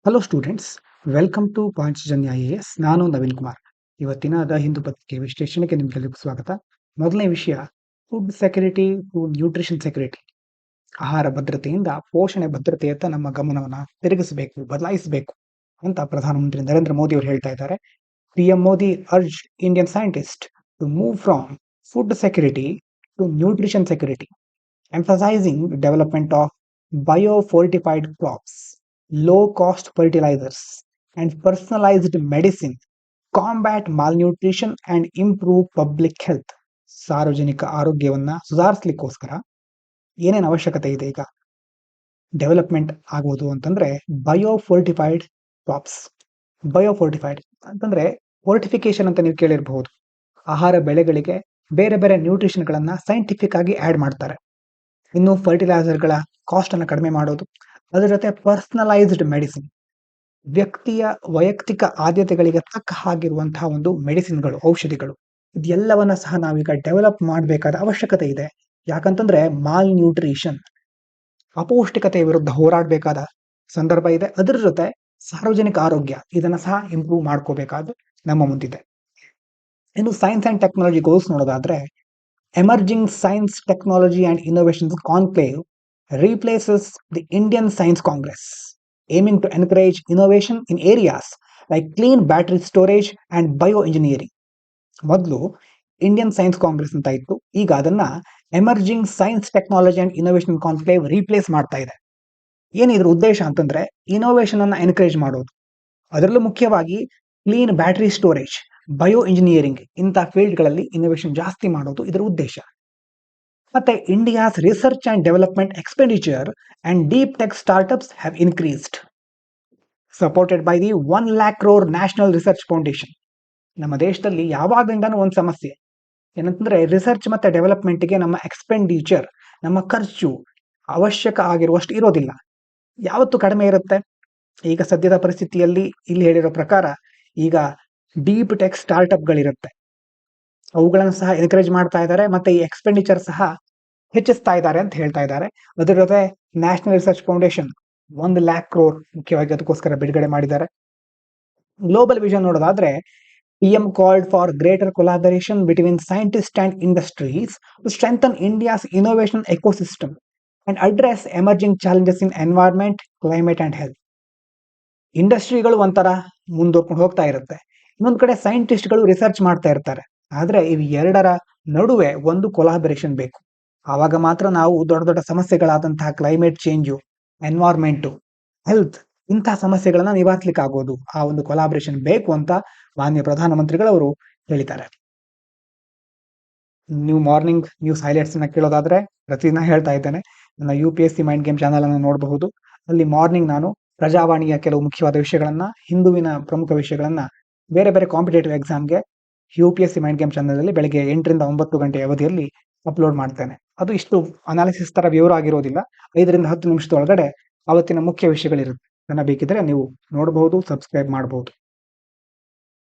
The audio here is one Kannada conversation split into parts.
Hello students, welcome to Panchajanya IAS. ನಾನು ನವೀನ್ ಕುಮಾರ್. ಇವತ್ತಿನ ದ ಹಿಂದೂ ಪತ್ರಿಕೆ ವಿಶ್ಲೇಷಣೆಗೆ ನಿಮಗೆಲ್ಲರಿಗೂ ಸ್ವಾಗತ. ಮೊದಲನೇ ವಿಷಯ, food security to nutrition security. ಆಹಾರ ಭದ್ರತೆಯಿಂದ ಪೋಷಣೆ ಭದ್ರತೆಯತ್ತ ನಮ್ಮ ಗಮನವನ್ನು ತಿರುಗಿಸಬೇಕು, ಬದಲಾಯಿಸಬೇಕು ಅಂತ ಪ್ರಧಾನಮಂತ್ರಿ ನರೇಂದ್ರ ಮೋದಿ ಅವರು ಹೇಳ್ತಾ ಇದ್ದಾರೆ. PM Modi urge Indian scientist to move from food security to nutrition security, emphasizing development of biofortified crops, low-cost fertilizers, and personalized medicine, combat malnutrition and improve public health. ಸಾರ್ವಜನಿಕ ಆರೋಗ್ಯವನ್ನ ಸುಧಾರಿಸಲಿಕ್ಕೋಸ್ಕರ ಏನೇನು ಅವಶ್ಯಕತೆ ಇದೆ ಈಗ ಡೆವಲಪ್ಮೆಂಟ್ ಆಗೋದು ಅಂತಂದ್ರೆ ಬಯೋಫೋರ್ಟಿಫೈಡ್ ಕ್ರಾಪ್ಸ್. ಬಯೋಫೋರ್ಟಿಫೈಡ್ ಅಂತಂದ್ರೆ ಫೋರ್ಟಿಫಿಕೇಶನ್ ಅಂತ ನೀವು ಕೇಳಿರಬಹುದು. ಆಹಾರ ಬೆಳೆಗಳಿಗೆ ಬೇರೆ ಬೇರೆ ನ್ಯೂಟ್ರಿಷನ್ಗಳನ್ನ ಸೈಂಟಿಫಿಕ್ ಆಗಿ ಆಡ್ ಮಾಡ್ತಾರೆ. ಇನ್ನು ಫರ್ಟಿಲೈಸರ್ಗಳ ಕಾಸ್ಟ್ ಅನ್ನು ಕಡಿಮೆ ಮಾಡೋದು, ಅದರ ಜೊತೆ ಪರ್ಸನಲೈಸ್ಡ್ ಮೆಡಿಸಿನ್, ವ್ಯಕ್ತಿಯ ವೈಯಕ್ತಿಕ ಆದ್ಯತೆಗಳಿಗೆ ತಕ್ಕ ಹಾಗಿರುವಂತಹ ಒಂದು ಮೆಡಿಸಿನ್ಗಳು, ಔಷಧಿಗಳು, ಇದೆಲ್ಲವನ್ನ ಸಹ ನಾವೀಗ ಡೆವಲಪ್ ಮಾಡಬೇಕಾದ ಅವಶ್ಯಕತೆ ಇದೆ. ಯಾಕಂತಂದ್ರೆ ಮಾಲ್ ನ್ಯೂಟ್ರಿಷನ್, ಅಪೌಷ್ಟಿಕತೆಯ ವಿರುದ್ಧ ಹೋರಾಡಬೇಕಾದ ಸಂದರ್ಭ ಇದೆ. ಅದರ ಜೊತೆ ಸಾರ್ವಜನಿಕ ಆರೋಗ್ಯ, ಇದನ್ನ ಸಹ ಇಂಪ್ರೂವ್ ಮಾಡ್ಕೋಬೇಕಾದ ನಮ್ಮ ಮುಂದಿದೆ. ಇನ್ನು ಸೈನ್ಸ್ ಅಂಡ್ ಟೆಕ್ನಾಲಜಿ ಗೋಲ್ಸ್ ನೋಡೋದಾದ್ರೆ, emerging science technology and innovations conclave replaces the Indian Science Congress, aiming to encourage innovation in areas like clean battery storage and bioengineering. ಮೊದಲು ಇಂಡಿಯನ್ ಸೈನ್ಸ್ ಕಾಂಗ್ರೆಸ್ ಅಂತ ಇತ್ತು, ಈಗ ಅದನ್ನ emerging science technology and innovation conclave replace ಮಾಡ್ತಾ ಇದೆ. ಏನಿದ್ರ ಉದ್ದೇಶ ಅಂತಂದ್ರೆ ಇನೋವೇಷನ್ ಅನ್ನ ಎನ್ಕರೇಜ್ ಮಾಡೋದು, ಅದರಲ್ಲೂ ಮುಖ್ಯವಾಗಿ clean battery storage, bio engineering ಇಂಥ ಫೀಲ್ಡ್ಗಳಲ್ಲಿ ಇನೋವೇಷನ್ ಜಾಸ್ತಿ ಮಾಡೋದು ಇದರ ಉದ್ದೇಶ. ಮತ್ತೆ India's research and development expenditure and deep tech startups have increased, supported by the 1 lakh crore national research foundation. ನಮ್ಮ ದೇಶದಲ್ಲಿ ಯಾವಾಗಲಿಂದನೂ ಒಂದು ಸಮಸ್ಯೆ ಏನಂತಂದ್ರೆ ರಿಸರ್ಚ್ ಮತ್ತೆ ಡೆವಲಪ್ಮೆಂಟ್ಗೆ ನಮ್ಮ ಎಕ್ಸ್ಪೆಂಡಿಚರ್, ನಮ್ಮ ಖರ್ಚು ಅವಶ್ಯಕ ಆಗಿರುವಷ್ಟು ಇರೋದಿಲ್ಲ, ಯಾವತ್ತು ಕಡಿಮೆ ಇರುತ್ತೆ. ಈಗ ಸದ್ಯದ ಪರಿಸ್ಥಿತಿಯಲ್ಲಿ ಇಲ್ಲಿ ಹೇಳಿರೋ ಪ್ರಕಾರ ಈಗ ಡೀಪ್ ಟೆಕ್ ಸ್ಟಾರ್ಟ್ಅಪ್ಗಳಿರುತ್ತೆ, ಅವುಗಳನ್ನು ಸಹ ಎನ್ಕರೇಜ್ ಮಾಡ್ತಾ ಇದ್ದಾರೆ, ಮತ್ತೆ ಈ ಎಕ್ಸ್ಪೆಂಡಿಚರ್ ಸಹ ಹೆಚ್ಚಿಸ್ತಾ ಇದ್ದಾರೆ ಅಂತ ಹೇಳ್ತಾ ಇದ್ದಾರೆ. ಅದರ ಜೊತೆ national research foundation 1 lakh crore ಮುಖ್ಯವಾಗಿ ಅದಕ್ಕೋಸ್ಕರ ಬಿಡುಗಡೆ ಮಾಡಿದ್ದಾರೆ. ಗ್ಲೋಬಲ್ ವಿಷನ್ ನೋಡೋದಾದ್ರೆ, PM called for greater collaboration between scientists and industries to strengthen India's innovation ecosystem and address emerging challenges in environment, climate and health. ಇಂಡಸ್ಟ್ರಿಗಳು ಒಂಥರ ಮುಂದೋಗ್ಕೊಂಡು ಹೋಗ್ತಾ ಇರುತ್ತೆ, ಇನ್ನೊಂದು ಕಡೆ ಸೈಂಟಿಸ್ಟ್ಗಳು ರಿಸರ್ಚ್ ಮಾಡ್ತಾ ಇರ್ತಾರೆ. ಆದ್ರೆ ಇವು ಎರಡರ ನಡುವೆ ಒಂದು ಕೊಲಾಬರೇಷನ್ ಬೇಕು. ಆವಾಗ ಮಾತ್ರ ನಾವು ದೊಡ್ಡ ದೊಡ್ಡ ಸಮಸ್ಯೆಗಳಾದಂತಹ ಕ್ಲೈಮೇಟ್ ಚೇಂಜು, ಎನ್ವೈರ್ಮೆಂಟು, ಹೆಲ್ತ್ ಇಂತಹ ಸಮಸ್ಯೆಗಳನ್ನ ನಿವಾರಿಸಲಿಕ್ಕೆ ಆಗೋದು. ಆ ಒಂದು ಕೊಲಾಬರೇಷನ್ ಬೇಕು ಅಂತ ಮಾನ್ಯ ಪ್ರಧಾನಮಂತ್ರಿಗಳವರು ಹೇಳಿದ್ದಾರೆ. ನೀವು ಮಾರ್ನಿಂಗ್ ನ್ಯೂಸ್ ಹೈಲೈಟ್ಸ್ ಅನ್ನ ಕೇಳೋದಾದ್ರೆ ಪ್ರತಿದಿನ ಹೇಳ್ತಾ ಇದ್ದೇನೆ, ನನ್ನ UPSC ಮೈಂಡ್ ಗೇಮ್ ಚಾನಲ್ ಅನ್ನು ನೋಡಬಹುದು. ಅಲ್ಲಿ ಮಾರ್ನಿಂಗ್ ನಾನು ಪ್ರಜಾವಾಣಿಯ ಕೆಲವು ಮುಖ್ಯವಾದ ವಿಷಯಗಳನ್ನ, ಹಿಂದುವಿನ ಪ್ರಮುಖ ವಿಷಯಗಳನ್ನ ಬೇರೆ ಬೇರೆ ಕಾಂಪಿಟೇಟಿವ್ ಎಕ್ಸಾಮ್ಗೆ UPSC ಮೈಂಡ್ ಗೇಮ್ ಚಾನಲ್ ಅಲ್ಲಿ ಬೆಳಗ್ಗೆ 8 ರಿಂದ 9 ಗಂಟೆ ಅವಧಿಯಲ್ಲಿ ಅಪ್ಲೋಡ್ ಮಾಡ್ತೇನೆ. ಅದು ಇಷ್ಟು ಅನಾಲಿಸಿಸ್ ತರ ವಿವರ ಆಗಿರೋದಿಲ್ಲ, 5 ರಿಂದ 10 ನಿಮಿಷದೊಳಗಡೆ ಅವತ್ತಿನ ಮುಖ್ಯ ವಿಷಯಗಳಿರುತ್ತೆ. ನನ್ನ ಬೇಕಿದ್ರೆ ನೀವು ನೋಡಬಹುದು, ಸಬ್ಸ್ಕ್ರೈಬ್ ಮಾಡಬಹುದು.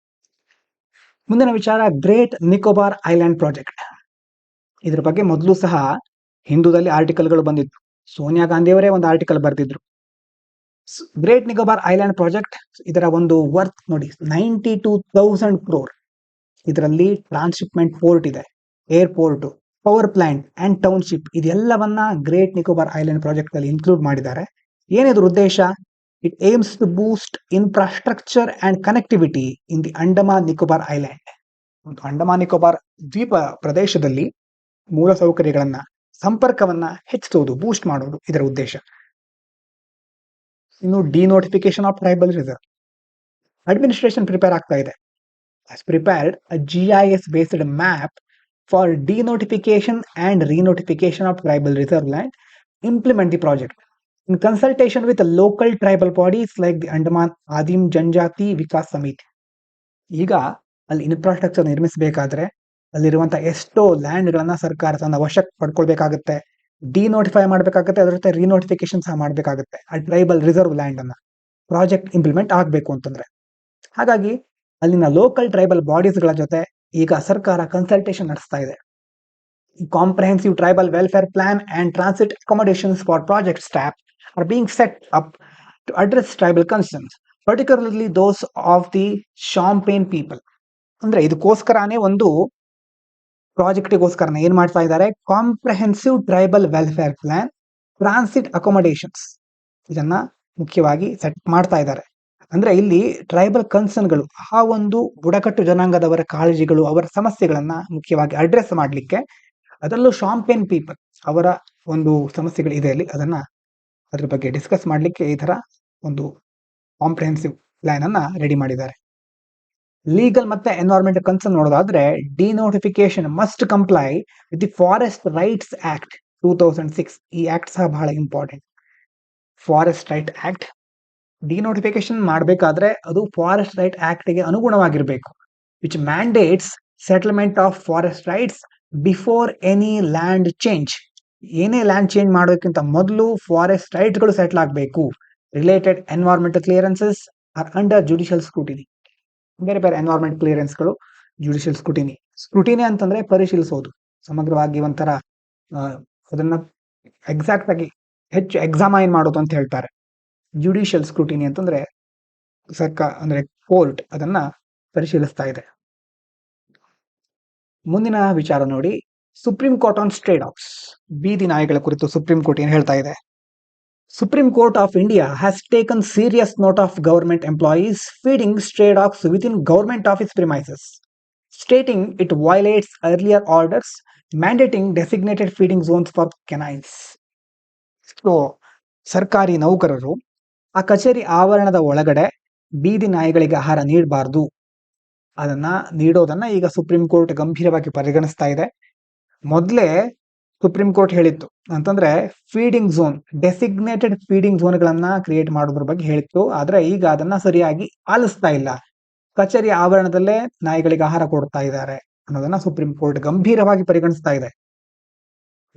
ಮುಂದಿನ ವಿಚಾರ, ಗ್ರೇಟ್ ನಿಕೋಬಾರ್ ಐಲ್ಯಾಂಡ್ ಪ್ರಾಜೆಕ್ಟ್. ಇದ್ರ ಬಗ್ಗೆ ಮೊದಲು ಸಹ ಹಿಂದೂದಲ್ಲಿ ಆರ್ಟಿಕಲ್ಗಳು ಬಂದಿತ್ತು. ಸೋನಿಯಾ ಗಾಂಧಿಯವರೇ ಒಂದು ಆರ್ಟಿಕಲ್ ಬರೆದಿದ್ರು. ಗ್ರೇಟ್ ನಿಕೋಬಾರ್ ಐಲ್ಯಾಂಡ್ ಪ್ರಾಜೆಕ್ಟ್, ಇದರ ಒಂದು ವರ್ತ್ ನೋಡಿ 92,000 crore. ಇದರಲ್ಲಿ ಟ್ರಾನ್ಸ್ಶಿಪ್ಮೆಂಟ್ ಪೋರ್ಟ್ ಇದೆ, airport, power plant and township, ಇದೆಲ್ಲವನ್ನ ಗ್ರೇಟ್ ನಿಕೋಬಾರ್ ಐಲ್ಯಾಂಡ್ ಪ್ರಾಜೆಕ್ಟ್ ಅಲ್ಲಿ ಇನ್ಕ್ಲೂಡ್ ಮಾಡಿದ್ದಾರೆ. ಏನಿದ್ರ ಉದ್ದೇಶ? It aims to boost infrastructure and connectivity in the Andaman Nicobar Island. ಒಂದು ಅಂಡಮಾನ್ ನಿಕೋಬಾರ್ ದ್ವೀಪ ಪ್ರದೇಶದಲ್ಲಿ ಮೂಲ ಸೌಕರ್ಯಗಳನ್ನ, ಸಂಪರ್ಕವನ್ನ ಹೆಚ್ಚಿಸೋದು, ಬೂಸ್ಟ್ ಮಾಡೋದು ಇದರ ಉದ್ದೇಶ. ಇನ್ನು denotification of tribal reserve, administration prepare ಆಗ್ತಾ ಇದೆ. has prepared a GIS-based map for denotification and renotification of tribal reserve land. Implement the project in consultation with the local tribal bodies like the Andaman Adim Janjati Vikas Samiti. ಈಗ ಅಲ್ಲಿ ಇನ್ಫ್ರಾಸ್ಟ್ರಕ್ಚರ್ ನಿರ್ಮಿಸಬೇಕಾದ್ರೆ ಅಲ್ಲಿರುವಂತಹ ಎಷ್ಟೋ ಲ್ಯಾಂಡ್ಗಳನ್ನ ಸರ್ಕಾರ ತನ್ನ ವಶಕ್ಕೆ ಪಡ್ಕೊಳ್ಬೇಕಾಗುತ್ತೆ, ಡಿನೋಟಿಫೈ ಮಾಡಬೇಕಾಗುತ್ತೆ, ಅದರ ಜೊತೆ ರಿನೋಟಿಫಿಕೇಶನ್ ಸಹ ಮಾಡಬೇಕಾಗುತ್ತೆ ಆ ಟ್ರೈಬಲ್ ರಿಸರ್ವ್ ಲ್ಯಾಂಡ್ ಅನ್ನ, ಪ್ರಾಜೆಕ್ಟ್ ಇಂಪ್ಲಿಮೆಂಟ್ ಆಗಬೇಕು ಅಂತಂದ್ರೆ. ಹಾಗಾಗಿ ಅಲ್ಲಿನ ಲೋಕಲ್ ಟ್ರೈಬಲ್ ಬಾಡೀಸ್ಗಳ ಜೊತೆ ಈಗ ಸರ್ಕಾರ ಕನ್ಸಲ್ಟೇಷನ್ ನಡೆಸ್ತಾ ಇದೆ. Comprehensive tribal welfare plan and transit accommodations for project staff are being set up to address tribal concerns, particularly those of the Champagne people. ಅಂದ್ರೆ ಇದಕ್ಕೋಸ್ಕರನೇ ಒಂದು ಪ್ರಾಜೆಕ್ಟ್ಗೋಸ್ಕರ ಏನ್ ಮಾಡ್ತಾ ಇದ್ದಾರೆ, comprehensive tribal welfare plan, transit accommodations, ಇದನ್ನ ಮುಖ್ಯವಾಗಿ ಸೆಟ್ ಮಾಡ್ತಾ ಇದ್ದಾರೆ. ಅಂದ್ರೆ ಇಲ್ಲಿ ಟ್ರೈಬಲ್ ಕನ್ಸರ್ನ್ಗಳು, ಆ ಒಂದು ಬುಡಕಟ್ಟು ಜನಾಂಗದವರ ಕಾಳಜಿಗಳು, ಅವರ ಸಮಸ್ಯೆಗಳನ್ನ ಮುಖ್ಯವಾಗಿ ಅಡ್ರೆಸ್ ಮಾಡ್ಲಿಕ್ಕೆ, ಅದರಲ್ಲೂ ಶಾಂಪೇನ್ ಪೀಪಲ್ ಅವರ ಒಂದು ಸಮಸ್ಯೆಗಳು ಇದೆ ಅಲ್ಲಿ, ಅದ್ರ ಬಗ್ಗೆ ಡಿಸ್ಕಸ್ ಮಾಡ್ಲಿಕ್ಕೆ ಈ ತರ ಒಂದು ಕಾಂಪ್ರಹೆನ್ಸಿವ್ ಪ್ಲಾನ್ ಅನ್ನ ರೆಡಿ ಮಾಡಿದ್ದಾರೆ. ಲೀಗಲ್ ಮತ್ತೆ ಎನ್ವೈರನ್ಮೆಂಟ್ ಕನ್ಸರ್ನ್ ನೋಡೋದಾದ್ರೆ, denotification must comply with the Forest Rights Act 2006. ಈ ಆಕ್ಟ್ ಸಹ ಬಹಳ important. Forest Right Act denotification ಮಾಡಬೇಕಾದ್ರೆ ಅದು ಫಾರೆಸ್ಟ್ ರೈಟ್ ಆಕ್ಟ್ ಗೆ ಅನುಗುಣವಾಗಿರಬೇಕು, which mandates settlement of forest rights before any land change. ಏನೇ ಲ್ಯಾಂಡ್ ಚೇಂಜ್ ಮಾಡೋಕ್ಕಿಂತ ಮೊದಲು ಫಾರೆಸ್ಟ್ ರೈಟ್ ಗಳು ಸೆಟಲ್ ಆಗಬೇಕು. Related environmental clearances are under judicial scrutiny. ಬೇರೆ ಬೇರೆ ಎನ್ವೈರನ್ಮೆಂಟ್ ಕ್ಲಿಯರೆನ್ಸ್ಗಳು ಜುಡಿಷಿಯಲ್ ಸ್ಕ್ರೂಟಿನಿ. ಸ್ಕ್ರೂಟಿನಿ ಅಂತಂದ್ರೆ ಪರಿಶೀಲಿಸೋದು, ಸಮಗ್ರವಾಗಿ ಒಂಥರ ಅದನ್ನ ಎಕ್ಸಾಕ್ಟ್ ಆಗಿ ಹೆಚ್ಚು ಎಕ್ಸಾಮೈನ್ ಮಾಡೋದು ಅಂತ ಹೇಳ್ತಾರೆ. ಜುಡಿಷಿಯಲ್ ಸ್ಕ್ರೂಟಿನಿ ಅಂತಂದ್ರೆ ಅಂದ್ರೆ ಕೋರ್ಟ್ ಅದನ್ನ ಪರಿಶೀಲಿಸ್ತಾ ಇದೆ. ಮುಂದಿನ ವಿಚಾರ ನೋಡಿ, supreme court on stray dogs. ಬೀದಿ ನಾಯಿಗಳ ಕುರಿತು ಸುಪ್ರೀಂ ಕೋರ್ಟ್ ಏನ್ ಹೇಳ್ತಾ ಇದೆ? Supreme Court of India has taken serious note of government employees feeding stray dogs within government office premises, stating it violates earlier orders mandating designated feeding zones for canines. So, ಸರ್ಕಾರಿ ನೌಕರರು ಆ ಕಚೇರಿ ಆವರಣದ ಒಳಗಡೆ ಬೀದಿ ನಾಯಿಗಳಿಗೆ ಆಹಾರ ನೀಡಬಾರ್ದು, ಅದನ್ನ ನೀಡೋದನ್ನ ಈಗ ಸುಪ್ರೀಂ ಕೋರ್ಟ್ ಗಂಭೀರವಾಗಿ ಪರಿಗಣಿಸ್ತಾ ಇದೆ. ಮೊದಲೇ ಸುಪ್ರೀಂ ಕೋರ್ಟ್ ಹೇಳಿತ್ತು ಅಂತಂದ್ರೆ ಫೀಡಿಂಗ್ ಝೋನ್, ಡೆಸಿಗ್ನೇಟೆಡ್ ಫೀಡಿಂಗ್ ಝೋನ್ಗಳನ್ನ ಕ್ರಿಯೇಟ್ ಮಾಡೋದ್ರ ಬಗ್ಗೆ ಹೇಳಿತ್ತು. ಆದ್ರೆ ಈಗ ಅದನ್ನ ಸರಿಯಾಗಿ ಪಾಲಿಸ್ತಾ ಇಲ್ಲ, ಕಚೇರಿ ಆವರಣದಲ್ಲೇ ನಾಯಿಗಳಿಗೆ ಆಹಾರ ಕೊಡ್ತಾ ಇದ್ದಾರೆ ಅನ್ನೋದನ್ನ ಸುಪ್ರೀಂ ಕೋರ್ಟ್ ಗಂಭೀರವಾಗಿ ಪರಿಗಣಿಸ್ತಾ ಇದೆ.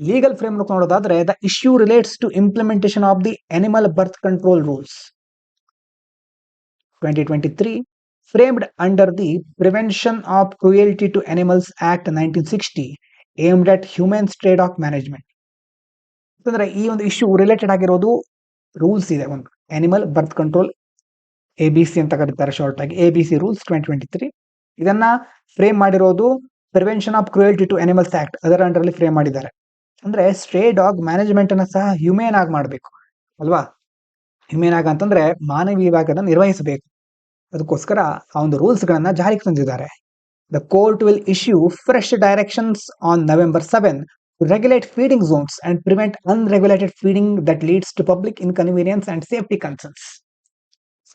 ಲೀಗಲ್ ಫ್ರೇಮ್ವರ್ಕ್ ನೋಡೋದಾದ್ರೆ, the issue relates to implementation of the animal birth control rules 2023 framed under the Prevention of Cruelty to Animals Act 1960 aimed at humane stray dog management. ಅಂದ್ರೆ ಈ ಒಂದು ಇಶ್ಯೂ ರಿಲೇಟೆಡ್ ಆಗಿರೋದು ರೂಲ್ಸ್ ಇದೆ, ಒಂದು ಅನಿಮಲ್ ಬರ್ತ್ ಕಂಟ್ರೋಲ್, ABC ಅಂತ ಕರೀತಾರೆ ಶಾರ್ಟ್ ಆಗಿ, ABC ರೂಲ್ಸ್ 2023. ಇದನ್ನ ಫ್ರೇಮ್ ಮಾಡಿರೋದು prevention of cruelty to animals act, ಅದರ ಅಂಡರ್ ಅಲ್ಲಿ ಫ್ರೇಮ್ ಮಾಡಿದ್ದಾರೆ. ಅಂದ್ರೆ ಸ್ಟ್ರೇ ಡಾಗ್ ಮ್ಯಾನೇಜ್ಮೆಂಟ್ ಅನ್ನ ಸಹ ಹ್ಯೂಮೇನ್ ಆಗಿ ಮಾಡಬೇಕು ಅಲ್ವಾ. ಹ್ಯೂಮೇನ್ ಆಗ ಅಂತಂದ್ರೆ ಮಾನವೀಯವಾಗಿ ಅದನ್ನು ನಿರ್ವಹಿಸಬೇಕು, ಅದಕ್ಕೋಸ್ಕರ ಆ ಒಂದು ರೂಲ್ಸ್ ಗಳನ್ನ ಜಾರಿಗೆ ತಂದಿದ್ದಾರೆ. The court will issue fresh directions on November 7 to regulate feeding zones and prevent unregulated feeding that leads to public inconvenience and safety concerns.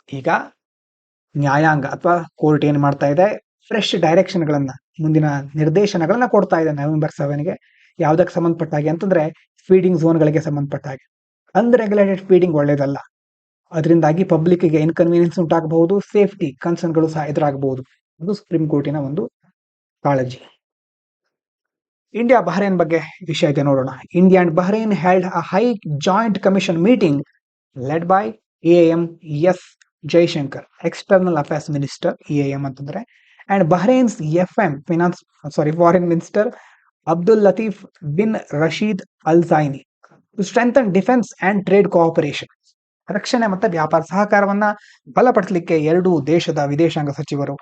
ಈಗ ನ್ಯಾಯಾಂಗ ಅಥವಾ ಕೋರ್ಟ್ ಏನ್ ಮಾಡ್ತಾ ಇದೆ, ಫ್ರೆಶ್ ಡೈರೆಕ್ಷನ್ ಗಳನ್ನ, ಮುಂದಿನ ನಿರ್ದೇಶನಗಳನ್ನ ಕೊಡ್ತಾ ಇದೆ ನವೆಂಬರ್ 7ಗೆ. ಯಾವ್ದಕ್ಕೆ ಸಂಬಂಧಪಟ್ಟ ಹಾಗೆ ಅಂತಂದ್ರೆ ಫೀಡಿಂಗ್ ಝೋನ್ಗಳಿಗೆ ಸಂಬಂಧಪಟ್ಟ ಹಾಗೆ. ಅನ್ರೆಗ್ಯುಲೇಟೆಡ್ ಫೀಡಿಂಗ್ ಒಳ್ಳೇದಲ್ಲ, ಅದರಿಂದಾಗಿ ಪಬ್ಲಿಕ್ ಗೆ ಇನ್ಕನ್ವೀನಿಯನ್ಸ್ ಉಂಟಾಗಬಹುದು, ಸೇಫ್ಟಿ ಕನ್ಸರ್ನ್ಗಳು ಸಹ ಎದುರಾಗಬಹುದು. ಅದು ಸುಪ್ರೀಂ ಕೋರ್ಟಿನ ಒಂದು ಕಾಳಜಿ. ಇಂಡಿಯಾ ಬಹ್ರೇನ್ ಬಗ್ಗೆ ವಿಷಯ ಇದೆ ನೋಡೋಣ. India and Bahrain held a high joint commission meeting led by EAM S Jaishankar, external affairs minister EAM ಅಂತಂದ್ರೆ, and Bahrain's foreign minister Abdul Latif bin Rashid Al Zayani to strengthen defence and trade cooperation. ರಕ್ಷಣೆ ಮತ್ತು ವ್ಯಾಪಾರ ಸಹಕಾರವನ್ನ ಬಲಪಡಿಸಲಿಕ್ಕೆ ಎರಡೂ ದೇಶದ ವಿದೇಶಾಂಗ ಸಚಿವರು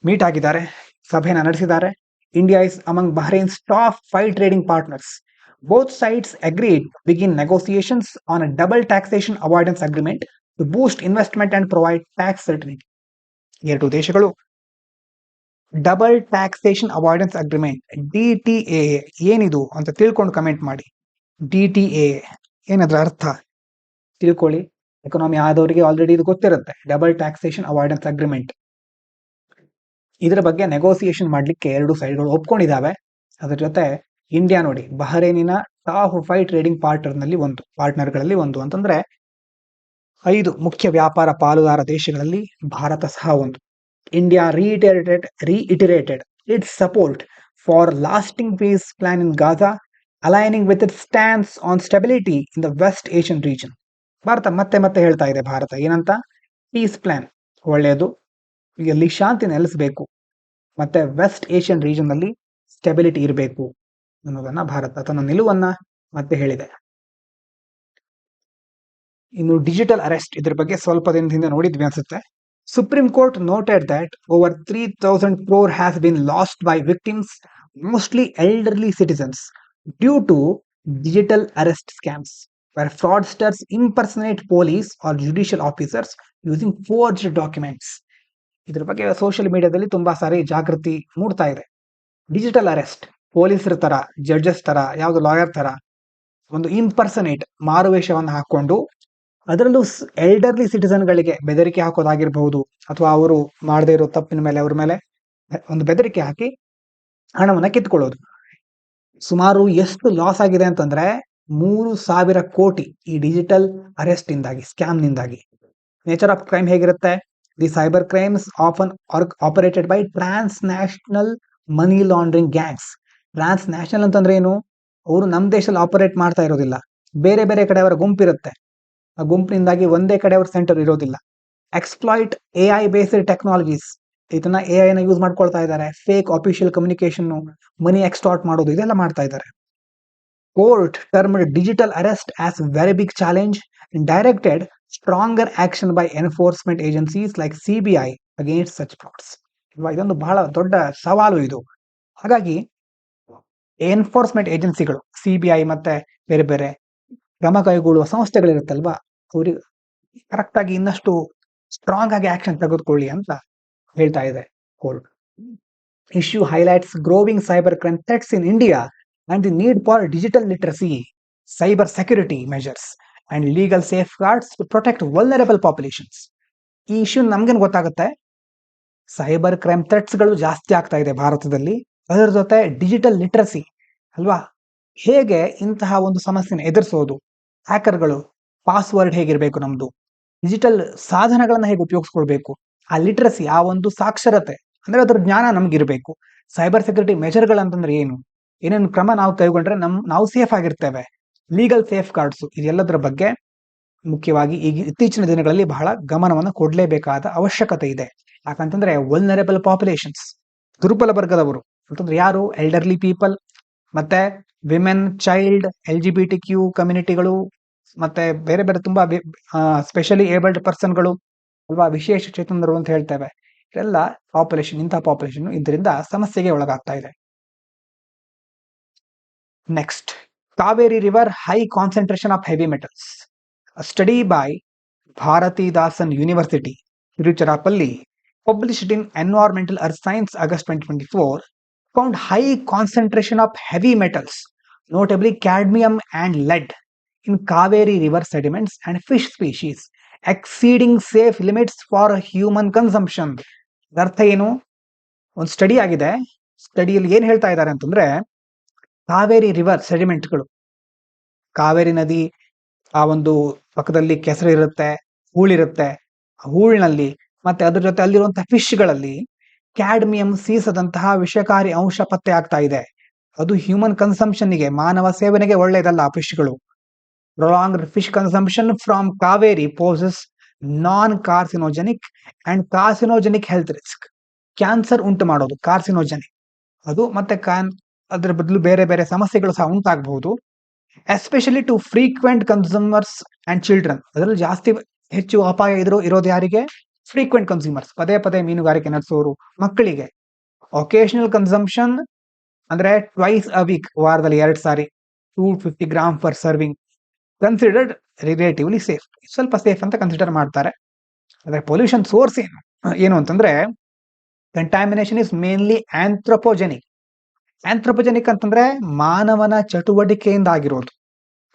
ಮೀಟ್ ಆಗಿದ್ದಾರೆ, ಸಭೆಯನ್ನು ನಡೆಸಿದ್ದಾರೆ. India is among Bahrain's top 5 trading partners. Both sides agreed to begin negotiations on a double taxation avoidance agreement to boost investment and provide tax certainty. ಎರಡು ದೇಶಗಳು double taxation avoidance agreement DTAA ಏನಿದು ಅಂತ ತಿಳ್ಕೊಂಡು ಕಮೆಂಟ್ ಮಾಡಿ. DTAA ಏನದ್ರ ಅರ್ಥ ತಿಳ್ಕೊಳ್ಳಿ. ಎಕನಾಮಿ ಆದವರಿಗೆ ಆಲ್ರೆಡಿ ಇದು ಗೊತ್ತಿರುತ್ತೆ. ಡಬಲ್ ಟ್ಯಾಕ್ಸೇಷನ್ ಅವಾಯ್ಡೆನ್ಸ್ ಅಗ್ರಿಮೆಂಟ್, ಇದರ ಬಗ್ಗೆ ನೆಗೋಸಿಯೇಷನ್ ಮಾಡ್ಲಿಕ್ಕೆ ಎರಡು ಸೈಡ್ಗಳು ಒಪ್ಕೊಂಡಿದ್ದಾವೆ. ಅದರ ಜೊತೆ ಇಂಡಿಯಾ ನೋಡಿ, ಬಹರೇನಿನ ಟಾಪ್ 5 ಟ್ರೇಡಿಂಗ್ ಪಾರ್ಟ್ನರ್ಗಳಲ್ಲಿ ಒಂದು ಅಂತಂದ್ರೆ 5 ಮುಖ್ಯ ವ್ಯಾಪಾರ ಪಾಲುದಾರ ದೇಶಗಳಲ್ಲಿ ಭಾರತ ಸಹ ಒಂದು. India reiterated its support for lasting peace plan in Gaza, aligning with its stance on stability in the West Asian region. Bharat ಮತ್ತೆ ಹೇಳ್ತಾ ಇದೆ, ಭಾರತ ಏನಂತ, ಪೀಸ್ ಪ್ಲಾನ್ ಒಳ್ಳೆಯದು, ಇಲ್ಲಿ ಶಾಂತಿ ನೆಲೆಸಬೇಕು, ಮತ್ತೆ ವೆಸ್ಟ್ ಏಷ್ಯನ್ ರೀಜನ್ ನಲ್ಲಿ ಸ್ಟೆಬಿಲಿಟಿ ಇರಬೇಕು ಅನ್ನೋದನ್ನ ಭಾರತ ತನ್ನ ನಿಲುವನ್ನ ಮತ್ತೆ ಹೇಳಿದೆ. ಇನ್ನು ಡಿಜಿಟಲ್ ಅರೆಸ್ಟ್ ಇದ್ರ ಬಗ್ಗೆ ಸ್ವಲ್ಪ ದಿನದಿಂದ ನೋಡಿದ್ವಿ ಅನ್ಸುತ್ತೆ. Supreme court noted that over 3,000 crore has been lost by victims, mostly elderly citizens, due to digital arrest scams, where fraudsters impersonate police or judicial officers using forged documents. ಇದ್ರ ಬಗ್ಗೆ ಸೋಷಿಯಲ್ ಮೀಡಿಯಾದಲ್ಲಿ ತುಂಬಾ ಸಾರಿ ಜಾಗೃತಿ ಮೂಡ್ತಾ ಇದೆ. ಡಿಜಿಟಲ್ ಅರೆಸ್ಟ್, ಪೊಲೀಸರ ತರ, ಜಡ್ಜಸ್ ತರ, ಯಾವ್ದು ಲಾಯರ್ ತರ ಒಂದು ಇಂಪರ್ಸನೇಟ್ ಮಾರುವೇಷವನ್ನು ಹಾಕೊಂಡು ಅದರಲ್ಲೂ ಎಲ್ಡರ್ಲಿ ಸಿಟಿಸನ್ಗಳಿಗೆ ಬೆದರಿಕೆ ಹಾಕೋದಾಗಿರ್ಬಹುದು, ಅಥವಾ ಅವರು ಮಾಡದೇ ಇರೋ ತಪ್ಪಿನ ಮೇಲೆ ಅವ್ರ ಮೇಲೆ ಒಂದು ಬೆದರಿಕೆ ಹಾಕಿ ಹಣವನ್ನ ಕಿತ್ಕೊಳ್ಳೋದು. ಸುಮಾರು ಎಷ್ಟು ಲಾಸ್ ಆಗಿದೆ ಅಂತಂದ್ರೆ 3,000 ಕೋಟಿ ಈ ಡಿಜಿಟಲ್ ಅರೆಸ್ಟ್ ಇಂದಾಗಿ, ಸ್ಕ್ಯಾಮ್ ನಿಂದಾಗಿ. ನೇಚರ್ ಆಫ್ ಕ್ರೈಮ್ ಹೇಗಿರುತ್ತೆ? The cyber crimes often operated by trans national money laundering gangs. Trans national ಅಂತಂದ್ರೆ ಏನು? ಅವರು ನಮ್ಮ ದೇಶದಲ್ಲಿ ಆಪರೇಟ್ ಮಾಡ್ತಾ ಇರೋದಿಲ್ಲ, ಬೇರೆ ಬೇರೆ ಕಡೆ ಅವರ ಗುಂಪಿರುತ್ತೆ. ಆ ಗುಂಪಿನಿಂದಾಗಿ ಒಂದೇ ಕಡೆ ಅವ್ರ ಸೆಂಟರ್ ಇರೋದಿಲ್ಲ. ಎಕ್ಸ್ಪ್ಲಾಯ್ಟ್ AI ಬೇಸ್ಡ್ ಟೆಕ್ನಾಲಜೀಸ್, ಇದನ್ನ AI ನ ಯೂಸ್ ಮಾಡ್ಕೊಳ್ತಾ ಇದ್ದಾರೆ. Fake official communication, money extort ಮಾಡೋದು, ಇದೆಲ್ಲ ಮಾಡ್ತಾ ಇದ್ದಾರೆ. Court termed digital arrest as very big challenge and directed stronger action by enforcement agencies like CBI against such frauds. ಇದೊಂದು ಬಹಳ ದೊಡ್ಡ ಸವಾಲು ಇದು. ಹಾಗಾಗಿ ಎನ್ಫೋರ್ಸ್ಮೆಂಟ್ ಏಜೆನ್ಸಿಗಳು, CBI ಮತ್ತೆ ಬೇರೆ ಬೇರೆ ಕ್ರಮ ಕೈಗೊಳ್ಳುವ ಸಂಸ್ಥೆಗಳಿರುತ್ತಲ್ವಾ, ಅವ್ರಿಗೆ ಕರೆಕ್ಟ್ ಆಗಿ ಇನ್ನಷ್ಟು ಸ್ಟ್ರಾಂಗ್ ಆಗಿ ಆಕ್ಷನ್ ತೆಗೆದುಕೊಳ್ಳಿ ಅಂತ ಹೇಳ್ತಾ ಇದೆ court. Issue highlights growing cyber crime threats in India and the need for digital literacy, cyber security measures and legal safeguards to protect vulnerable populations. ಈ ಇಶ್ಯೂ ನಮ್ಗೇನು ಗೊತ್ತಾಗುತ್ತೆ? ಸೈಬರ್ ಕ್ರೈಮ್ ಥ್ರೆಟ್ಸ್ ಗಳು ಜಾಸ್ತಿ ಆಗ್ತಾ ಇದೆ ಭಾರತದಲ್ಲಿ, ಅದರ ಜೊತೆ ಡಿಜಿಟಲ್ ಲಿಟರಸಿ ಅಲ್ವಾ, ಹೇಗೆ ಇಂತಹ ಒಂದು ಸಮಸ್ಯೆನ ಎದುರಿಸೋದು, ಹ್ಯಾಕರ್ಗಳು ಪಾಸ್ವರ್ಡ್ ಹೇಗಿರ್ಬೇಕು, ನಮ್ದು ಡಿಜಿಟಲ್ ಸಾಧನಗಳನ್ನ ಹೇಗೆ ಉಪಯೋಗಿಸ್ಕೊಳ್ಬೇಕು, ಆ ಲಿಟ್ರಸಿ, ಆ ಒಂದು ಸಾಕ್ಷರತೆ ಅಂದ್ರೆ ಅದ್ರ ಜ್ಞಾನ ನಮ್ಗಿರ್ಬೇಕು. ಸೈಬರ್ ಸೆಕ್ಯೂರಿಟಿ ಮೆಜರ್ಗಳಂತಂದ್ರೆ ಏನು, ಏನೇನು ಕ್ರಮ ನಾವು ಕೈಗೊಂಡ್ರೆ ನಾವು ಸೇಫ್ ಆಗಿರ್ತೇವೆ, ಲೀಗಲ್ ಸೇಫ್ ಗಾರ್ಡ್ಸ್, ಇದೆಲ್ಲದರ ಬಗ್ಗೆ ಮುಖ್ಯವಾಗಿ ಈಗ ಇತ್ತೀಚಿನ ದಿನಗಳಲ್ಲಿ ಬಹಳ ಗಮನವನ್ನು ಕೊಡ್ಲೇಬೇಕಾದ ಅವಶ್ಯಕತೆ ಇದೆ. ಯಾಕಂತಂದ್ರೆ ವಲ್ನರೇಬಲ್ ಪಾಪ್ಯುಲೇಷನ್ಸ್, ದುರ್ಬಲ ವರ್ಗದವರು ಅಂತಂದ್ರೆ ಯಾರು? ಎಲ್ಡರ್ಲಿ ಪೀಪಲ್, ಮತ್ತೆ ವಿಮೆನ್, ಚೈಲ್ಡ್, LGBTQ ಕಮ್ಯುನಿಟಿಗಳು, ಮತ್ತೆ ಬೇರೆ ಬೇರೆ ತುಂಬಾ ಸ್ಪೆಷಲಿ ಏಬಲ್ಡ್ ಪರ್ಸನ್ಗಳು ಅಲ್ವಾ, ವಿಶೇಷ ಚೇತನರು ಅಂತ ಹೇಳ್ತೇವೆ. ಇದೆಲ್ಲ ಪಾಪ್ಯುಲೇಷನ್, ಇಂತಹ ಪಾಪ್ಯುಲೇಷನ್ ಇದರಿಂದ ಸಮಸ್ಯೆಗೆ ಒಳಗಾಗ್ತಾ ಇದೆ. Next, Kaveri river high concentration of heavy metals. Study by Bharathidasan University, Tiruchirappalli, published in Environmental Earth Science August 2024, found high concentration of heavy metals, notably cadmium and lead, in Kaveri river sediments and fish species, exceeding safe limits for human consumption. ಅರ್ಥ ಏನು? ಒಂದು ಸ್ಟಡಿ ಆಗಿದೆ. ಸ್ಟಡಿಯಲ್ಲಿ ಏನ್ ಹೇಳ್ತಾ ಇದ್ದಾರೆ ಅಂತಂದ್ರೆ, ಕಾವೇರಿ ರಿವರ್ ಸೆಡಿಮೆಂಟ್ಗಳು, ಕಾವೇರಿ ನದಿ ಆ ಒಂದು ಪಕ್ಕದಲ್ಲಿ ಕೆಸರು ಇರುತ್ತೆ, ಹೂಳಿರುತ್ತೆ, ಹೂಳಿನಲ್ಲಿ ಮತ್ತೆ ಅದ್ರ ಜೊತೆ ಅಲ್ಲಿರುವಂತಹ ಫಿಶ್ಗಳಲ್ಲಿ ಕ್ಯಾಡ್ಮಿಯಂ, ಸೀಸದಂತಹ ವಿಷಕಾರಿ ಅಂಶ ಪತ್ತೆ ಆಗ್ತಾ ಇದೆ. ಅದು ಹ್ಯೂಮನ್ ಕನ್ಸಂಪ್ಷನ್ಗೆ, ಮಾನವ ಸೇವನೆಗೆ ಒಳ್ಳೆಯದಲ್ಲ ಆ ಫಿಶ್ಗಳು. Prolonged fish consumption from Kaveri poses non carcinogenic and carcinogenic health risk. Cancer ಉಂಟು ಮಾಡೋದು ಕಾರ್ಸಿನೋಜೆನಿಕ್ ಅದು, ಮತ್ತೆ ಅದರ ಬದಲು ಬೇರೆ ಬೇರೆ ಸಮಸ್ಯೆಗಳು ಸಹ ಉಂಟಾಗಬಹುದು. Especially to frequent consumers and children. ಅದರಲ್ಲಿ ಜಾಸ್ತಿ ಹೆಚ್ಚು ಅಪಾಯ ಇರೋದು ಯಾರಿಗೆ? ಫ್ರೀಕ್ವೆಂಟ್ ಕನ್ಸ್ಯೂಮರ್ಸ್, ಪದೇ ಪದೇ ಮೀನುಗಾರಿಕೆ ನಡೆಸೋರು, ಮಕ್ಕಳಿಗೆ. ಒಕೇಶನಲ್ ಕನ್ಸಂಪ್ಷನ್ ಅಂದ್ರೆ ಟ್ವೈಸ್ ಅ ವೀಕ್, ವಾರದಲ್ಲಿ 2 ಸಾರಿ, 250 gram per serving, considered relatively safe, ಸ್ವಲ್ಪ ಸೇಫ್ ಅಂತ ಕನ್ಸಿಡರ್ ಮಾಡ್ತಾರೆ. ಅದ್ರ ಪೊಲ್ಯೂಷನ್ ಸೋರ್ಸ್ ಏನು ಅಂತಂದ್ರೆ, contamination is mainly anthropogenic. Anthropogenic ಅಂತಂದ್ರೆ ಮಾನವನ ಚಟುವಟಿಕೆಯಿಂದ ಆಗಿರೋದು.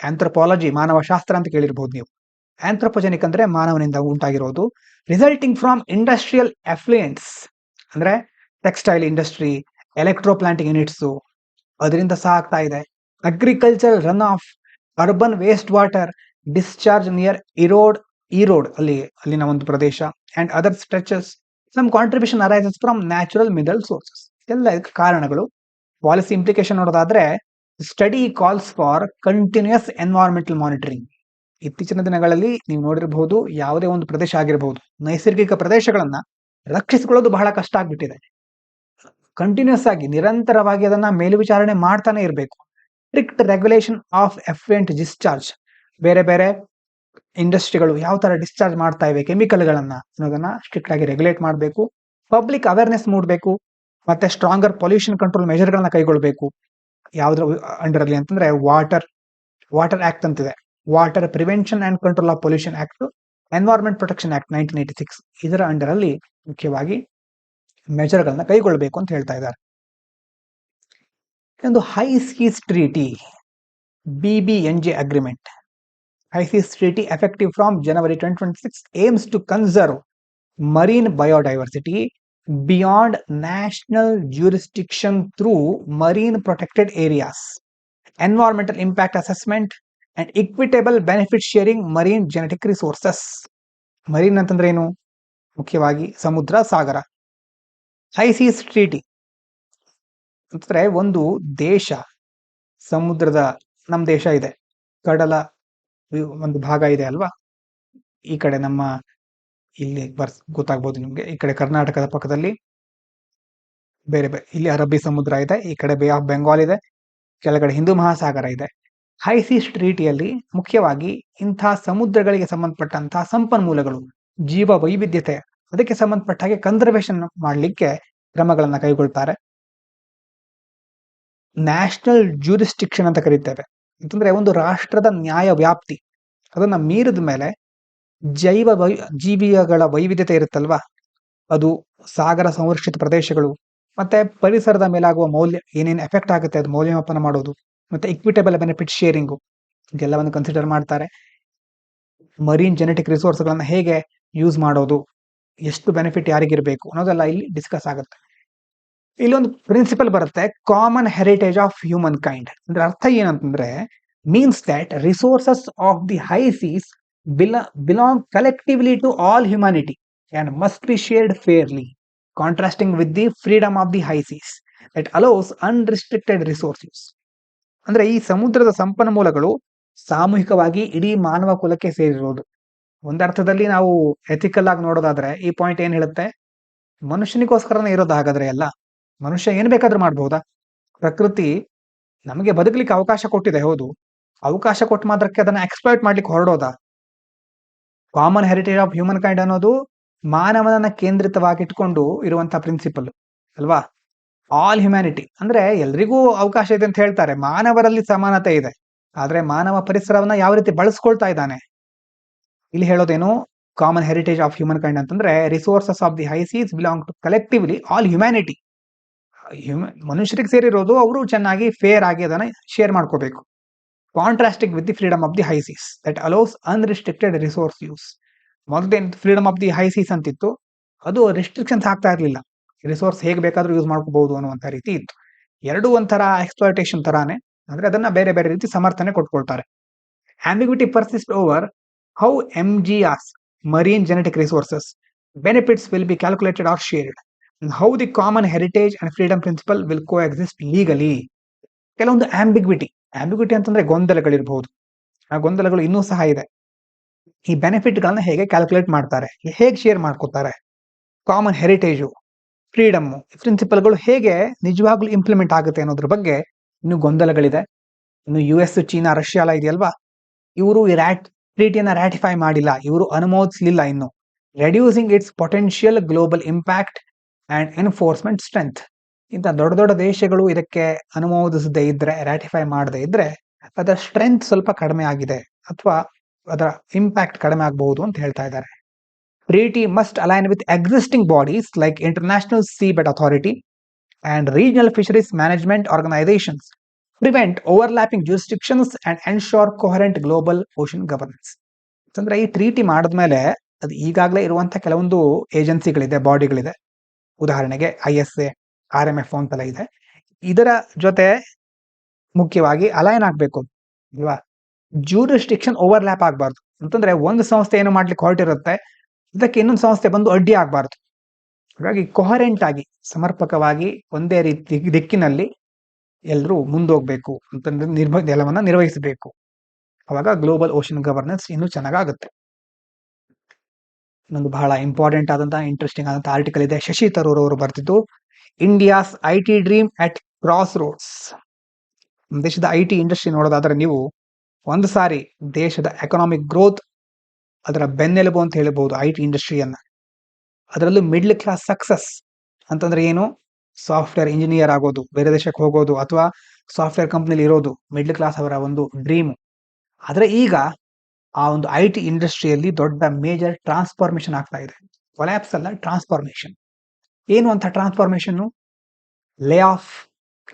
ಆಂಥ್ರೋಪಾಲಜಿ, ಮಾನವ ಶಾಸ್ತ್ರ ಅಂತ ಕೇಳಿರ್ಬೋದು ನೀವು. ಆಂಥ್ರೋಪೋಜೆನಿಕ್ ಅಂದ್ರೆ ಮಾನವನಿಂದ ಉಂಟಾಗಿರೋದು. ರಿಸಲ್ಟಿಂಗ್ ಫ್ರಾಮ್ ಇಂಡಸ್ಟ್ರಿಯಲ್ ಎಫ್ಲುಯೆಂಟ್ಸ್ ಅಂದ್ರೆ textile industry, electroplating units, ಅದರಿಂದ ಸಹ ಆಗ್ತಾ ಇದೆ. Agriculture run off, urban waste water discharge near Erode ಅಲ್ಲಿನ ಒಂದು ಪ್ರದೇಶ, and other stretches. Some contribution arises from natural mineral sources. ಎಲ್ಲ ಇದಕ್ಕೆ ಕಾರಣಗಳು. ಪಾಲಿಸಿ ಇಂಪ್ಲಿಕೇಶನ್ ನೋಡೋದಾದ್ರೆ, study calls for continuous environmental monitoring. ಇತ್ತೀಚಿನ ದಿನಗಳಲ್ಲಿ ನೀವು ನೋಡಿರಬಹುದು, ಯಾವುದೇ ಒಂದು ಪ್ರದೇಶ ಆಗಿರಬಹುದು, ನೈಸರ್ಗಿಕ ಪ್ರದೇಶಗಳನ್ನ ರಕ್ಷಿಸಿಕೊಳ್ಳೋದು ಬಹಳ ಕಷ್ಟ ಆಗ್ಬಿಟ್ಟಿದೆ. ಕಂಟಿನ್ಯೂಸ್ ಆಗಿ, ನಿರಂತರವಾಗಿ ಅದನ್ನ ಮೇಲ್ವಿಚಾರಣೆ ಮಾಡ್ತಾನೆ ಇರಬೇಕು. Strict regulation of effluent discharge, ಬೇರೆ ಬೇರೆ ಇಂಡಸ್ಟ್ರಿಗಳು ಯಾವ ತರ ಡಿಸ್ಚಾರ್ಜ್ ಮಾಡ್ತಾ ಇವೆ ಕೆಮಿಕಲ್ಗಳನ್ನ ಅನ್ನೋದನ್ನ ಸ್ಟ್ರಿಕ್ಟ್ ಆಗಿ ರೆಗ್ಯುಲೇಟ್ ಮಾಡಬೇಕು. ಪಬ್ಲಿಕ್ ಅವೇರ್ನೆಸ್ ಮೂಡಬೇಕು. ಮತ್ತೆ ಸ್ಟ್ರಾಂಗರ್ ಪೊಲ್ಯೂಷನ್ ಕಂಟ್ರೋಲ್ ಮೆಷರ್ಗಳನ್ನ ಕೈಗೊಳ್ಳಬೇಕು. ಯಾವ್ದ್ರ ಅಂಡರ್ ಅಲ್ಲಿ ಅಂತಂದ್ರೆ ವಾಟರ್ ಆಕ್ಟ್ ಅಂತಿದೆ, water prevention and control of pollution act, environment protection act 1986, ಇದರ ಅಂಡರ್ ಅಲ್ಲಿ ಮುಖ್ಯವಾಗಿ ಮೆಜರ್ಗಳನ್ನ ಕೈಗೊಳ್ಳಬೇಕು ಅಂತ ಹೇಳ್ತಾ ಇದ್ದಾರೆ. ಒಂದು high seas treaty, BBNJ agreement. High Seas Treaty, effective from January 2026, aims to conserve marine biodiversity beyond national jurisdiction through marine protected areas, environmental impact assessment, and equitable benefit sharing marine genetic resources. Marine ಅಂತಂದ್ರೆ ಏನು? ಮುಖ್ಯವಾಗಿ ಸಮುದ್ರ, ಸಾಗರ. ಹೈ ಸೀಸ್ ಟ್ರೀಟಿ ಅಂತಂದ್ರೆ ಒಂದು ದೇಶ, ಸಮುದ್ರದ, ನಮ್ಮ ದೇಶ ಇದೆ, ಕಡಲ ಒಂದು ಭಾಗ ಇದೆ ಅಲ್ವಾ, ಈ ಕಡೆ ನಮ್ಮ ಇಲ್ಲಿ ಗೊತ್ತಾಗ್ಬೋದು ನಿಮ್ಗೆ, ಈ ಕಡೆ ಕರ್ನಾಟಕದ ಪಕ್ಕದಲ್ಲಿ ಬೇರೆ ಇಲ್ಲಿ ಅರಬ್ಬಿ ಸಮುದ್ರ ಇದೆ, ಈ ಕಡೆ ಬೇ ಆಫ್ ಬೆಂಗಾಲ್ ಇದೆ, ಕೆಳಗಡೆ ಹಿಂದೂ ಮಹಾಸಾಗರ ಇದೆ. ಹೈ ಸೀಸ್ ಟ್ರೀಟಿಯಲ್ಲಿ ಮುಖ್ಯವಾಗಿ ಇಂತಹ ಸಮುದ್ರಗಳಿಗೆ ಸಂಬಂಧಪಟ್ಟಂತಹ ಸಂಪನ್ಮೂಲಗಳು, ಜೀವ ವೈವಿಧ್ಯತೆ, ಅದಕ್ಕೆ ಸಂಬಂಧಪಟ್ಟ ಹಾಗೆ ಕನ್ಸರ್ವೇಷನ್ ಮಾಡಲಿಕ್ಕೆ ಕ್ರಮಗಳನ್ನ ಕೈಗೊಳ್ತಾರೆ. ನ್ಯಾಷನಲ್ ಜ್ಯೂರಿಸ್ಟಿಕ್ಷನ್ ಅಂತ ಕರೀತೇವೆ. ಅಂತಂದ್ರೆ ಒಂದು ರಾಷ್ಟ್ರದ ನ್ಯಾಯ ವ್ಯಾಪ್ತಿ, ಅದನ್ನ ಮೀರಿದ ಮೇಲೆ ಜೀವಿಗಳ ವೈವಿಧ್ಯತೆ ಇರುತ್ತಲ್ವಾ, ಅದು ಸಾಗರ ಸಂರಕ್ಷಿತ ಪ್ರದೇಶಗಳು, ಮತ್ತೆ ಪರಿಸರದ ಮೇಲಾಗುವ ಮೌಲ್ಯ, ಏನೇನು ಎಫೆಕ್ಟ್ ಆಗುತ್ತೆ ಅದು ಮೌಲ್ಯಮಾಪನ ಮಾಡೋದು, ಮತ್ತೆ ಇಕ್ವಿಟೇಬಲ್ ಬೆನಿಫಿಟ್ ಶೇರಿಂಗು, ಇದೆಲ್ಲವನ್ನು ಕನ್ಸಿಡರ್ ಮಾಡ್ತಾರೆ. ಮರೀನ್ ಜೆನೆಟಿಕ್ ರಿಸೋರ್ಸ್ಗಳನ್ನ ಹೇಗೆ ಯೂಸ್ ಮಾಡೋದು, ಎಷ್ಟು ಬೆನಿಫಿಟ್ ಯಾರಿಗಿರ್ಬೇಕು ಅನ್ನೋದೆಲ್ಲ ಇಲ್ಲಿ ಡಿಸ್ಕಸ್ ಆಗುತ್ತೆ. ಇಲ್ಲೊಂದು ಪ್ರಿನ್ಸಿಪಲ್ ಬರುತ್ತೆ, common heritage of humankind. ಅಂದ್ರೆ ಅರ್ಥ ಏನಂತಂದ್ರೆ, means that resources of the high seas belong collectively to all humanity and must be shared fairly, contrasting with the freedom of the high seas that allows unrestricted resource use. ಅಂದ್ರೆ ಈ ಸಮುದ್ರದ ಸಂಪನ್ಮೂಲಗಳು ಸಾಮೂಹಿಕವಾಗಿ ಇಡೀ ಮಾನವ ಕುಲಕ್ಕೆ ಸೇರಿರೋದು. ಒಂದರ್ಥದಲ್ಲಿ ನಾವು ಎಥಿಕಲ್ ಆಗಿ ನೋಡೋದಾದ್ರೆ ಈ ಪಾಯಿಂಟ್ ಏನ್ ಹೇಳುತ್ತೆ, ಮನುಷ್ಯನಿಗೋಸ್ಕರನೇ ಇರೋದು. ಹಾಗಾದ್ರೆ ಎಲ್ಲ ಮನುಷ್ಯ ಏನ್ ಬೇಕಾದ್ರೂ ಮಾಡ್ಬಹುದಾ? ಪ್ರಕೃತಿ ನಮಗೆ ಬದುಕಲಿಕ್ಕೆ ಅವಕಾಶ ಕೊಟ್ಟಿದೆ, ಹೌದು. ಅವಕಾಶ ಕೊಟ್ಟ ಮಾತ್ರಕ್ಕೆ ಅದನ್ನ ಎಕ್ಸ್ಪ್ಲಾಯ್ಟ್ ಮಾಡ್ಲಿಕ್ಕೆ ಹೊರಡೋದಾ? Common heritage of humankind ಅನ್ನೋದು ಮಾನವನನ್ನ ಕೇಂದ್ರಿತವಾಗಿ ಇಟ್ಕೊಂಡು ಇರುವಂತಹ ಪ್ರಿನ್ಸಿಪಲ್ ಅಲ್ವಾ. ಆಲ್ ಹ್ಯುಮ್ಯಾನಿಟಿ ಅಂದ್ರೆ ಎಲ್ರಿಗೂ ಅವಕಾಶ ಇದೆ ಅಂತ ಹೇಳ್ತಾರೆ, ಮಾನವರಲ್ಲಿ ಸಮಾನತೆ ಇದೆ. ಆದ್ರೆ ಮಾನವ ಪರಿಸರವನ್ನ ಯಾವ ರೀತಿ ಬಳಸ್ಕೊಳ್ತಾ ಇದ್ದಾನೆ, ಇಲ್ಲಿ ಹೇಳೋದೇನು, common heritage of humankind ಅಂತಂದ್ರೆ resources of the high seas belong to collectively all humanity. ಮನುಷ್ಯರಿಗೆ ಸೇರಿರೋದು, ಅವರು ಚೆನ್ನಾಗಿ ಫೇರ್ ಆಗಿ ಅದನ್ನ ಶೇರ್ ಮಾಡ್ಕೋಬೇಕು. Contrasting with the freedom of the high seas that allows unrestricted resource use. ಮೊದಲೇನು freedom of the high seas ಅಂತಿತ್ತು, ಅದು ರಿಸ್ಟ್ರಿಕ್ಷನ್ಸ್ ಆಗ್ತಾ ಇರಲಿಲ್ಲ, ರಿಸೋರ್ಸ್ ಹೇಗೆ ಬೇಕಾದ್ರೂ ಯೂಸ್ ಮಾಡ್ಕೋಬಹುದು ಅನ್ನುವಂಥ ರೀತಿ ಇತ್ತು. ಎರಡೂ ಒಂಥರ ಎಕ್ಸ್ಪ್ಲಾಯ್ಟೇಷನ್ ತರಾನೇ, ಅಂದ್ರೆ ಅದನ್ನ ಬೇರೆ ಬೇರೆ ರೀತಿ ಸಮರ್ಥನೆ ಕೊಟ್ಕೊಳ್ತಾರೆ. Ambiguity persist over how MGRs, marine genetic resources, benefits will be calculated or shared, and how the common heritage and freedom principle will coexist legally. ಕೆಲವೊಂದು ಆಂಬಿಗ್ವಿಟಿ ಅಂತಂದ್ರೆ ಗೊಂದಲಗಳಿರಬಹುದು, ಆ ಗೊಂದಲಗಳು ಇನ್ನೂ ಸಹ ಇದೆ. ಈ ಬೆನಿಫಿಟ್ ಗಳನ್ನ ಹೇಗೆ ಕ್ಯಾಲ್ಕುಲೇಟ್ ಮಾಡ್ತಾರೆ, ಹೇಗೆ ಶೇರ್ ಮಾಡ್ಕೋತಾರೆ, ಕಾಮನ್ ಹೆರಿಟೇಜು, ಫ್ರೀಡಮ್, ಪ್ರಿನ್ಸಿಪಲ್ಗಳು ಹೇಗೆ ನಿಜವಾಗ್ಲೂ ಇಂಪ್ಲಿಮೆಂಟ್ ಆಗುತ್ತೆ ಅನ್ನೋದ್ರ ಬಗ್ಗೆ ಇನ್ನು ಗೊಂದಲಗಳಿದೆ. ಇನ್ನು US, ಚೀನಾ, ರಷ್ಯಾ ಎಲ್ಲ ಇದೆಯಲ್ವಾ, ಇವರು ಈ ಟ್ರೀಟಿಯನ್ನ ರಾಟಿಫೈ ಮಾಡಿಲ್ಲ, ಇವರು ಅನುಮೋದಿಸಲಿಲ್ಲ ಇನ್ನು. Reducing it's potential global impact and enforcement strength. ಇಂಥ ದೊಡ್ಡ ದೊಡ್ಡ ದೇಶಗಳು ಇದಕ್ಕೆ ಅನುಮೋದಿಸದೇ ಇದ್ರೆ, ರಾಟಿಫೈ ಮಾಡದೇ ಇದ್ರೆ ಅದರ ಸ್ಟ್ರೆಂತ್ ಸ್ವಲ್ಪ ಕಡಿಮೆ ಆಗಿದೆ ಅಥವಾ ಅದರ ಇಂಪ್ಯಾಕ್ಟ್ ಕಡಿಮೆ ಆಗಬಹುದು ಅಂತ ಹೇಳ್ತಾ ಇದ್ದಾರೆ. Treaty must align with existing bodies like international seabed authority and regional fisheries management organisations, prevent overlapping jurisdictions and ensure coherent global ocean governance. ಅಂದ್ರೆ ಈ ಟ್ರೀಟಿ ಮಾಡಿದ್ಮೇಲೆ ಅದು ಈಗಾಗಲೇ ಇರುವಂತ ಕೆಲವೊಂದು ಏಜೆನ್ಸಿಗಳಿದೆ, ಬಾಡಿಗಳಿದೆ, ಉದಾಹರಣೆಗೆ ISA, RMF ಅಂತೆಲ್ಲ ಇದೆ. ಇದರ ಜೊತೆ ಮುಖ್ಯವಾಗಿ ಅಲೈನ್ ಆಗ್ಬೇಕು ಅಲ್ವಾ, ಜ್ಯೂರಿಸ್ಡಿಕ್ಷನ್ ಓವರ್ಲ್ಯಾಪ್ ಆಗಬಾರ್ದು. ಅಂತಂದ್ರೆ ಒಂದು ಸಂಸ್ಥೆ ಏನು ಮಾಡ್ಲಿಕ್ಕೆ ಹೊರಟಿರುತ್ತೆ, ಇದಕ್ಕೆ ಇನ್ನೊಂದು ಸಂಸ್ಥೆ ಬಂದು ಅಡ್ಡಿ ಆಗಬಾರ್ದು. ಹಾಗಾಗಿ ಕೊಹರೆಂಟ್ ಆಗಿ, ಸಮರ್ಪಕವಾಗಿ ಒಂದೇ ರೀತಿ ದಿಕ್ಕಿನಲ್ಲಿ ಎಲ್ಲರೂ ಮುಂದೋಗ್ಬೇಕು ಅಂತಂದ್ರೆ ಎಲ್ಲವನ್ನ ನಿರ್ವಹಿಸಬೇಕು. ಅವಾಗ ಗ್ಲೋಬಲ್ ಓಷನ್ ಗವರ್ನೆನ್ಸ್ ಇನ್ನೂ ಚೆನ್ನಾಗುತ್ತೆ. ಇನ್ನೊಂದು ಬಹಳ ಇಂಪಾರ್ಟೆಂಟ್ ಆದಂತಹ ಇಂಟ್ರೆಸ್ಟಿಂಗ್ ಆದಂತಹ ಆರ್ಟಿಕಲ್ ಇದೆ, ಶಶಿ ತರೂರ್ ಅವರು ಬರ್ತಿದ್ದು, India's IT dream at crossroads. ದೇಶದ IT ಇಂಡಸ್ಟ್ರಿ ನೋಡೋದಾದ್ರೆ ನೀವು ಒಂದು ಸಾರಿ ದೇಶದ ಎಕನಾಮಿಕ್ ಗ್ರೋತ್ ಅದರ ಬೆನ್ನೆಲುಬು ಅಂತ ಹೇಳ್ಬೋದು ಐ ಟಿ ಇಂಡಸ್ಟ್ರಿಯನ್ನ. ಅದರಲ್ಲೂ ಮಿಡ್ಲ್ ಕ್ಲಾಸ್ ಸಕ್ಸಸ್ ಅಂತಂದ್ರೆ ಏನು? ಸಾಫ್ಟ್ವೇರ್ ಇಂಜಿನಿಯರ್ ಆಗೋದು, ಬೇರೆ ದೇಶಕ್ಕೆ ಹೋಗೋದು, ಅಥವಾ ಸಾಫ್ಟ್ವೇರ್ ಕಂಪ್ನಿಲಿ ಇರೋದು ಮಿಡ್ಲ್ ಕ್ಲಾಸ್ ಅವರ ಒಂದು ಡ್ರೀಮ್. ಆದ್ರೆ ಈಗ ಆ ಒಂದು ಐ ಟಿ ಇಂಡಸ್ಟ್ರಿಯಲ್ಲಿ ದೊಡ್ಡ ಮೇಜರ್ ಟ್ರಾನ್ಸ್ಫಾರ್ಮೇಶನ್ ಆಗ್ತಾ ಇದೆ. ಕೊಲ್ಯಾಪ್ಸ್ ಅಲ್ಲ, ಟ್ರಾನ್ಸ್ಫಾರ್ಮೇಶನ್. ಏನು ಅಂತ ಟ್ರಾನ್ಸ್ಫಾರ್ಮೇಶನ್? ಲೇ ಆಫ್,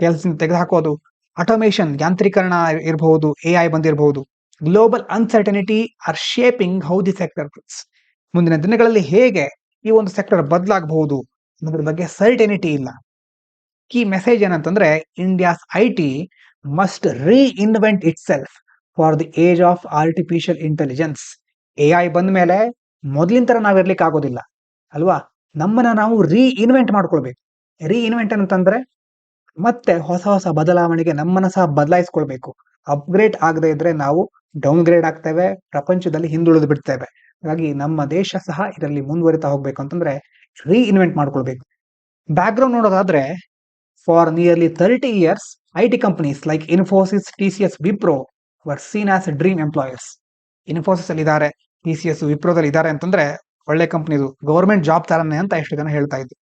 ಕೆಲಸ ತೆಗೆದುಹಾಕೋದು, ಆಟೋಮೇಶನ್, ಯಾಂತ್ರೀಕರಣ ಇರಬಹುದು, ಎಐ ಬಂದಿರಬಹುದು. Global uncertainty are shaping how the sector. ಮುಂದಿನ ದಿನಗಳಲ್ಲಿ ಹೇಗೆ ಈ ಒಂದು ಸೆಕ್ಟರ್ ಬದಲಾಗಬಹುದು ಅನ್ನೋದ್ರ ಬಗ್ಗೆ ಸರ್ಟೆನಿಟಿ ಇಲ್ಲ. ಕೀ ಮೆಸೇಜ್ ಏನಂತಂದ್ರೆ, India's I T must reinvent it self for the age of artificial intelligence. AI ಬಂದ ಮೇಲೆ ಮೊದಲಿನ ತರ ನಾವಿರ್ಲಿಕ್ಕೆ ಆಗೋದಿಲ್ಲ ಅಲ್ವಾ? ನಮ್ಮನ್ನ ನಾವು ರೀಇನ್ವೆಂಟ್ ಮಾಡ್ಕೊಳ್ಬೇಕು. ರೀಇನ್ವೆಂಟ್ ಅಂತಂದ್ರೆ ಮತ್ತೆ ಹೊಸ ಹೊಸ ಬದಲಾವಣೆಗೆ ನಮ್ಮನ್ನ ಸಹ ಬದಲಾಯಿಸ್ಕೊಳ್ಬೇಕು. ಅಪ್ಗ್ರೇಡ್ ಆಗದೆ ಇದ್ರೆ ನಾವು ಡೌನ್ ಗ್ರೇಡ್ ಆಗ್ತೇವೆ, ಪ್ರಪಂಚದಲ್ಲಿ ಹಿಂದುಳಿದು ಬಿಡ್ತೇವೆ. ಹಾಗಾಗಿ ನಮ್ಮ ದೇಶ ಸಹ ಇದರಲ್ಲಿ ಮುಂದುವರಿತಾ ಹೋಗ್ಬೇಕು ಅಂತಂದ್ರೆ ರೀಇನ್ವೆಂಟ್ ಮಾಡ್ಕೊಳ್ಬೇಕು. ಬ್ಯಾಕ್ ಗ್ರೌಂಡ್ ನೋಡೋದಾದ್ರೆ, for nearly 30 years, IT companies like Infosys, TCS, Wipro were seen as dream employers. Infosys ಅಲ್ಲಿ ಇದ್ದಾರೆ, TCS, ವಿಪ್ರೋದಲ್ಲಿ ಇದ್ದಾರೆ ಅಂತಂದ್ರೆ ಒಳ್ಳೆ ಕಂಪನಿದು, ಗವರ್ಮೆಂಟ್ ಜಾಬ್ ತರನೇ ಅಂತ ಎಷ್ಟು ಜನ ಹೇಳ್ತಾ ಇದ್ರು.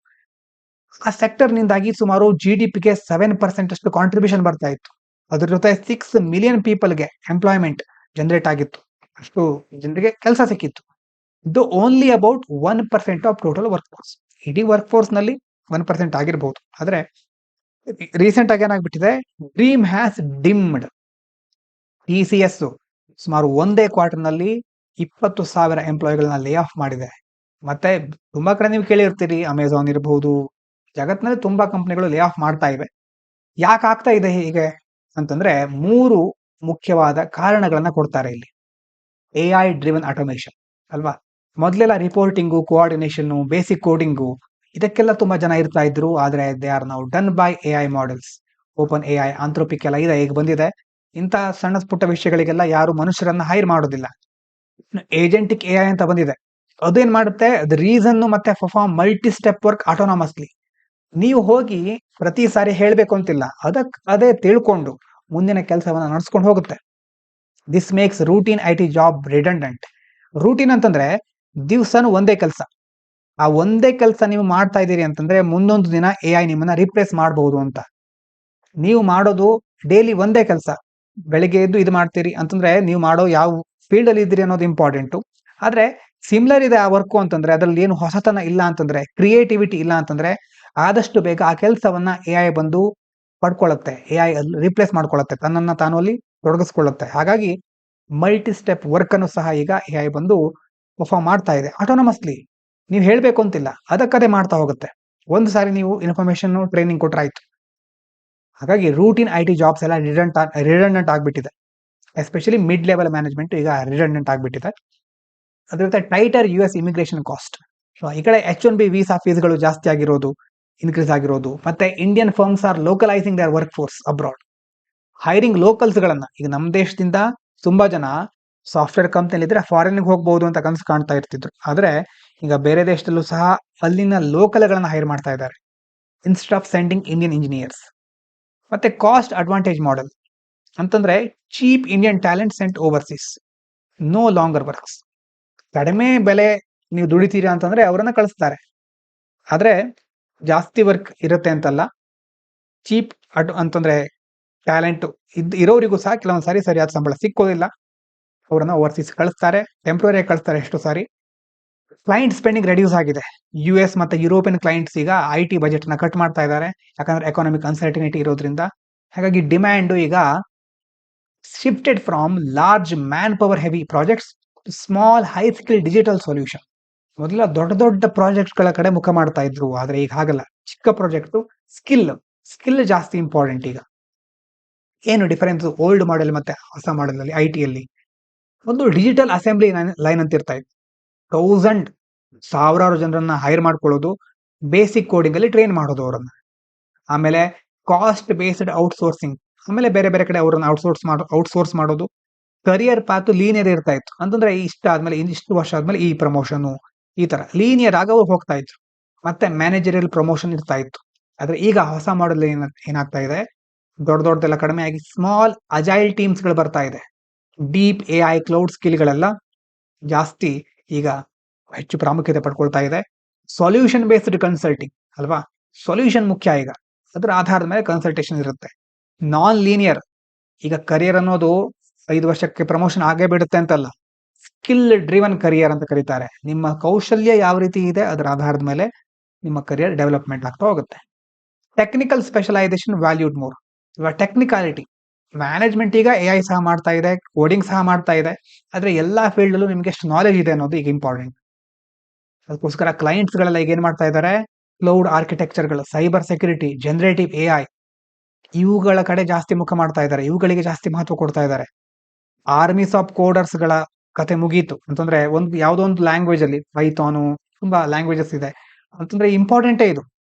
ಆ ಸೆಕ್ಟರ್ ನಿಂದಾಗಿ ಸುಮಾರು GDPಗೆ 7% ಅಷ್ಟು ಕಾಂಟ್ರಿಬ್ಯೂಷನ್ ಬರ್ತಾ ಇತ್ತು. ಅದ್ರ ಜೊತೆ 6 million ಪೀಪಲ್ಗೆ ಎಂಪ್ಲಾಯ್ಮೆಂಟ್ ಜನರೇಟ್ ಆಗಿತ್ತು, ಅಷ್ಟು ಜನರಿಗೆ ಕೆಲಸ ಸಿಕ್ಕಿತ್ತು. ಇದು only about 1% of total work force. ಇಡೀ ವರ್ಕ್ ಫೋರ್ಸ್ ನಲ್ಲಿ 1% ಆಗಿರ್ಬಹುದು. ಆದ್ರೆ ರೀಸೆಂಟ್ ಆಗಿ ಏನಾಗ್ಬಿಟ್ಟಿದೆ, ಡ್ರೀಮ್ ಹ್ಯಾಸ್ ಡಿಮ್ಡ್. TCS ಸುಮಾರು ಒಂದೇ ಕ್ವಾರ್ಟರ್ ನಲ್ಲಿ 20,000 ಎಂಪ್ಲಾಯಿಗಳನ್ನ ಲೇ ಆಫ್ ಮಾಡಿದೆ. ಮತ್ತೆ ತುಂಬಾ ಕಡೆ ನೀವು ಕೇಳಿರ್ತೀರಿ, ಅಮೆಝಾನ್ ಇರಬಹುದು, ಜಗತ್ತಿನಲ್ಲಿ ತುಂಬಾ ಕಂಪನಿಗಳು ಲೇ ಆಫ್ ಮಾಡ್ತಾ ಇವೆ. ಯಾಕೆ ಆಗ್ತಾ ಇದೆ ಹೀಗೆ ಅಂತಂದ್ರೆ 3 ಮುಖ್ಯವಾದ ಕಾರಣಗಳನ್ನ ಕೊಡ್ತಾರೆ ಇಲ್ಲಿ. AI ಡ್ರಿವನ್ ಆಟೋಮೇಶನ್ ಅಲ್ವಾ? ಮೊದಲೆಲ್ಲ ರಿಪೋರ್ಟಿಂಗು, ಕೋಆರ್ಡಿನೇಷನ್, ಬೇಸಿಕ್ ಕೋಡಿಂಗು ಇದಕ್ಕೆಲ್ಲ ತುಂಬಾ ಜನ ಇರ್ತಾ ಇದ್ರು. ಆದ್ರೆ they are now done by AI models. Open AI, Anthropic ಎಲ್ಲ ಇದೆ, ಈಗ ಬಂದಿದೆ. ಇಂಥ ಸಣ್ಣ ಪುಟ್ಟ ವಿಷಯಗಳಿಗೆಲ್ಲ ಯಾರು ಮನುಷ್ಯರನ್ನ ಹೈರ್ ಮಾಡೋದಿಲ್ಲ. ಏಜೆಂಟಿಕ್ AI ಅಂತ ಬಂದಿದೆ. ಅದೇನ್ ಮಾಡುತ್ತೆ, ಅದು ರೀಸನ್ ಮತ್ತೆ ಪರ್ಫಾರ್ಮ್ ಮಲ್ಟಿ ಸ್ಟೆಪ್ ವರ್ಕ್ ಆಟೋನಾಮಸ್ಲಿ. ನೀವು ಹೋಗಿ ಪ್ರತಿ ಸಾರಿ ಹೇಳ್ಬೇಕು ಅಂತಿಲ್ಲ, ಅದೇ ತಿಳ್ಕೊಂಡು ಮುಂದಿನ ಕೆಲಸವನ್ನ ನಡೆಸ್ಕೊಂಡು ಹೋಗುತ್ತೆ. This makes routine IT job redundant. Routine ಅಂತಂದ್ರೆ ದಿವ್ಸನೂ ಒಂದೇ ಕೆಲಸ. ಆ ಒಂದೇ ಕೆಲಸ ನೀವು ಮಾಡ್ತಾ ಇದ್ದೀರಿ ಅಂತಂದ್ರೆ ಮುಂದೊಂದು ದಿನ AI ನಿಮ್ಮನ್ನ ರಿಪ್ಲೇಸ್ ಮಾಡಬಹುದು ಅಂತ. ನೀವು ಮಾಡೋದು ಡೈಲಿ ಒಂದೇ ಕೆಲಸ, ಬೆಳಿಗ್ಗೆ ಎದ್ದು ಇದು ಮಾಡ್ತೀರಿ ಅಂತಂದ್ರೆ ನೀವು ಮಾಡೋ ಯಾವ ಫೀಲ್ಡ್ ಅಲ್ಲಿ ಇದ್ದೀರಿ ಅನ್ನೋದು ಇಂಪಾರ್ಟೆಂಟು. ಆದ್ರೆ ಸಿಮಿಲರ್ ಇದೆ ಆ ವರ್ಕು ಅಂತಂದ್ರೆ, ಅದ್ರಲ್ಲಿ ಏನು ಹೊಸತನ ಇಲ್ಲ ಅಂತಂದ್ರೆ, ಕ್ರಿಯೇಟಿವಿಟಿ ಇಲ್ಲ ಅಂತಂದ್ರೆ ಆದಷ್ಟು ಬೇಗ ಆ ಕೆಲಸವನ್ನ AI ಬಂದು ಪಡ್ಕೊಳ್ಳುತ್ತೆ, AI ರಿಪ್ಲೇಸ್ ಮಾಡ್ಕೊಳ್ಳುತ್ತೆ, ತನ್ನನ್ನ ತಾನು ಅಲ್ಲಿ ತೊಡಗಿಸ್ಕೊಳ್ಳುತ್ತೆ. ಹಾಗಾಗಿ ಮಲ್ಟಿ ಸ್ಟೆಪ್ ವರ್ಕ್ ಅನ್ನು ಸಹ ಈಗ AI ಬಂದು ಪರ್ಫಾರ್ಮ್ ಮಾಡ್ತಾ ಇದೆ ಆಟೋನಮಸ್ಲಿ. ನೀವು ಹೇಳ್ಬೇಕು ಅಂತಿಲ್ಲ, ಅದಕ್ಕದೇ ಮಾಡ್ತಾ ಹೋಗುತ್ತೆ. ಒಂದು ಸಾರಿ ನೀವು ಇನ್ಫಾರ್ಮೇಶನ್ ಟ್ರೈನಿಂಗ್ ಕೊಟ್ರಾಯ್ತು. ಹಾಗಾಗಿ ರೂಟೀನ್ IT ಜಾಬ್ಸ್ ಎಲ್ಲ ರಿಡಂಡೆಂಟ್ ಆಗ್ಬಿಟ್ಟಿದೆ. ಎಸ್ಪೆಷಲಿ ಮಿಡ್ ಲೆವೆಲ್ ಮ್ಯಾನೇಜ್ಮೆಂಟ್ ಈಗ ರಿಡಂಡೆಂಟ್ ಆಗ್ಬಿಟ್ಟಿದೆ. ಅದ್ರ ಜೊತೆ ಟೈಟರ್ US ಇಮಿಗ್ರೇಷನ್ ಕಾಸ್ಟ್. ಈ ಕಡೆ H1B ವೀಸಾ ಫೀಸ್ಗಳು ಜಾಸ್ತಿ ಆಗಿರೋದು, ಇನ್ಕ್ರೀಸ್ ಆಗಿರೋದು, ಮತ್ತೆ Indian firms are localising their workforce abroad. Hiring locals ಗಳನ್ನ, ಈಗ ನಮ್ಮ ದೇಶದಿಂದ ತುಂಬಾ ಜನ ಸಾಫ್ಟ್ವೇರ್ ಕಂಪ್ನಿಲಿ ಇದ್ರೆ ಫಾರಿನ್ಗೆ ಹೋಗ್ಬಹುದು ಅಂತ ಕನಸು ಕಾಣ್ತಾ ಇರ್ತಿದ್ರು. ಆದ್ರೆ ಈಗ ಬೇರೆ ದೇಶದಲ್ಲೂ ಸಹ ಅಲ್ಲಿನ ಲೋಕಲ್ಗಳನ್ನ ಹೈರ್ ಮಾಡ್ತಾ ಇದ್ದಾರೆ instead of sending Indian engineers. ಮತ್ತೆ ಕಾಸ್ಟ್ ಅಡ್ವಾಂಟೇಜ್ ಮಾಡೆಲ್ ಅಂತಂದ್ರೆ cheap Indian talent sent overseas no longer works. ಕಡಿಮೆ ಬೆಲೆ ನೀವು ದುಡಿತೀರಾ ಅಂತಂದ್ರೆ ಅವರನ್ನ ಕಳಿಸ್ತಾರೆ. ಆದ್ರೆ ಜಾಸ್ತಿ ವರ್ಕ್ ಇರುತ್ತೆ ಅಂತಲ್ಲ. ಚೀಪ್ ಅಂತಂದ್ರೆ ಟ್ಯಾಲೆಂಟ್ ಇರೋರಿಗೂ ಸಹ ಕೆಲವೊಂದ್ಸಾರಿ ಸರಿಯಾದ ಸಂಬಳ ಸಿಕ್ಕೋದಿಲ್ಲ, ಅವರನ್ನ ಓವರ್ಸೀಸ್ ಕಳಿಸ್ತಾರೆ, ಟೆಂಪ್ರರಿ ಕಳಿಸ್ತಾರೆ ಎಷ್ಟೋ ಸಾರಿ. ಕ್ಲೈಂಟ್ ಸ್ಪೆಂಡಿಂಗ್ ರೆಡ್ಯೂಸ್ ಆಗಿದೆ. US ಮತ್ತೆ ಯುರೋಪಿಯನ್ ಕ್ಲೈಂಟ್ಸ್ ಈಗ IT ಬಜೆಟ್ ನ ಕಟ್ ಮಾಡ್ತಾ ಇದ್ದಾರೆ, ಯಾಕಂದ್ರೆ ಎಕಾನಮಿಕ್ ಅನ್ಸರ್ಟಿನಿಟಿ ಇರೋದ್ರಿಂದ. ಹಾಗಾಗಿ ಡಿಮ್ಯಾಂಡ್ ಈಗ shifted from large manpower heavy projects to small high skill digital solution. ಮೊದಲ ದೊಡ್ಡ ದೊಡ್ಡ ಪ್ರಾಜೆಕ್ಟ್ ಗಳ ಕಡೆ ಮುಖ ಮಾಡ್ತಾ ಇದ್ರು, ಆದ್ರೆ ಈಗ ಹಾಗಲ್ಲ. ಚಿಕ್ಕ ಪ್ರಾಜೆಕ್ಟ್, ಸ್ಕಿಲ್ ಜಾಸ್ತಿ ಇಂಪಾರ್ಟೆಂಟ್ ಈಗ. ಏನು ಡಿಫರೆನ್ಸ್ ಓಲ್ಡ್ ಮಾಡೆಲ್ ಮತ್ತೆ ಹೊಸ ಮಾಡೆಲ್ ಅಲ್ಲಿ IT-ಯಲ್ಲಿ? ಒಂದು ಡಿಜಿಟಲ್ ಅಸೆಂಬ್ಲಿ ಲೈನ್ ಅಂತ ಇರ್ತಾ ಇತ್ತು. 1000 ಜನರನ್ನ ಹೈರ್ ಮಾಡ್ಕೊಳ್ಳೋದು, ಬೇಸಿಕ್ ಕೋಡಿಂಗ್ ಅಲ್ಲಿ ಟ್ರೈನ್ ಮಾಡೋದು ಅವರನ್ನ. ಆಮೇಲೆ ಕಾಸ್ಟ್ ಬೇಸ್ಡ್ ಔಟ್ಸೋರ್ಸಿಂಗ್, ಆಮೇಲೆ ಬೇರೆ ಬೇರೆ ಕಡೆ ಅವರನ್ನ ಔಟ್ಸೋರ್ಸ್ ಮಾಡೋದು. ಕರಿಯರ್ ಪಾತ್ ಲೀನಿಯರ್ ಇರ್ತಾ ಇತ್ತು, ಅಂತಂದ್ರೆ ಇಷ್ಟ ಆದ್ಮೇಲೆ ಇಷ್ಟು ವರ್ಷ ಆದ್ಮೇಲೆ ಈ ಪ್ರಮೋಷನ್, ಈ ತರ ಲೀನಿಯರ್ ಆಗ ಅವ್ರು ಹೋಗ್ತಾ ಇದ್ರು. ಮತ್ತೆ ಮ್ಯಾನೇಜರಿಯಲ್ ಪ್ರಮೋಷನ್ ಇರ್ತಾ ಇತ್ತು. ಆದ್ರೆ ಈಗ ಹೊಸ ಮಾಡೆಲ್ ಏನಾಗ್ತಾ ಇದೆ, ದೊಡ್ಡದೆಲ್ಲ ಕಡಿಮೆ ಆಗಿ ಸ್ಮಾಲ್ ಅಜೈಲ್ ಟೀಮ್ಸ್ ಗಳು ಬರ್ತಾ ಇದೆ. ಡೀಪ್ AI ಕ್ಲೌಡ್ ಸ್ಕಿಲ್ ಗಳೆಲ್ಲ ಜಾಸ್ತಿ ಈಗ ಹೆಚ್ಚು ಪ್ರಾಮುಖ್ಯತೆ ಪಡ್ಕೊಳ್ತಾ ಇದೆ. ಸೊಲ್ಯೂಷನ್ ಬೇಸ್ಡ್ ಕನ್ಸಲ್ಟಿಂಗ್ ಅಲ್ವಾ, ಸೊಲ್ಯೂಷನ್ ಮುಖ್ಯ. ಈಗ ಅದ್ರ ಆಧಾರದ ಮೇಲೆ ಕನ್ಸಲ್ಟೇಷನ್ ಇರುತ್ತೆ. ನಾನ್ ಲೀನಿಯರ್, ಈಗ ಕರಿಯರ್ ಅನ್ನೋದು 5 ವರ್ಷಕ್ಕೆ ಪ್ರಮೋಷನ್ ಆಗೇ ಬಿಡುತ್ತೆ ಅಂತಲ್ಲ, ಸ್ಕಿಲ್ ಡ್ರಿವನ್ ಕರಿಯರ್ ಅಂತ ಕರೀತಾರೆ. ನಿಮ್ಮ ಕೌಶಲ್ಯ ಯಾವ ರೀತಿ ಇದೆ ಅದರ ಆಧಾರದ ಮೇಲೆ ನಿಮ್ಮ ಕರಿಯರ್ ಡೆವಲಪ್ಮೆಂಟ್ ಆಗ್ತಾ ಹೋಗುತ್ತೆ. Technical specialisation valued more. ಇವಾಗ ಟೆಕ್ನಿಕಾಲಿಟಿ, ಮ್ಯಾನೇಜ್ಮೆಂಟ್ ಈಗ ಎ ಐ ಸಹ ಮಾಡ್ತಾ ಇದೆ, ಕೋಡಿಂಗ್ ಸಹ ಮಾಡ್ತಾ ಇದೆ, ಆದ್ರೆ ಎಲ್ಲಾ ಫೀಲ್ಡ್ ಅಲ್ಲೂ ನಿಮ್ಗೆ ಎಷ್ಟು ನಾಲೆಜ್ ಇದೆ ಅನ್ನೋದು ಈಗ ಇಂಪಾರ್ಟೆಂಟ್. ಅದಕ್ಕೋಸ್ಕರ ಕ್ಲೈಂಟ್ಸ್ ಗಳೆಲ್ಲ ಈಗ ಏನ್ ಮಾಡ್ತಾ ಇದ್ದಾರೆ, ಕ್ಲೌಡ್ ಆರ್ಕಿಟೆಕ್ಚರ್ಗಳು, cyber security, generative A I ಇವುಗಳ ಕಡೆ ಜಾಸ್ತಿ ಮುಖ ಮಾಡ್ತಾ ಇದ್ದಾರೆ, ಇವುಗಳಿಗೆ ಜಾಸ್ತಿ ಮಹತ್ವ ಕೊಡ್ತಾ ಇದ್ದಾರೆ. ಆರ್ಮೀಸ್ ಆಫ್ ಕೋಡರ್ಸ್ ಗಳ ಕತೆ ಮುಗೀತು ಅಂತಂದ್ರೆ, ಒಂದು ಯಾವುದೋ ಒಂದು ಲ್ಯಾಂಗ್ವೇಜ್ ಅಲ್ಲಿ, ಪೈಥಾನು, ತುಂಬಾ ಲ್ಯಾಂಗ್ವೇಜಸ್ ಇದೆ ಅಂತಂದ್ರೆ ಇಂಪಾರ್ಟೆಂಟೇ ಇದು.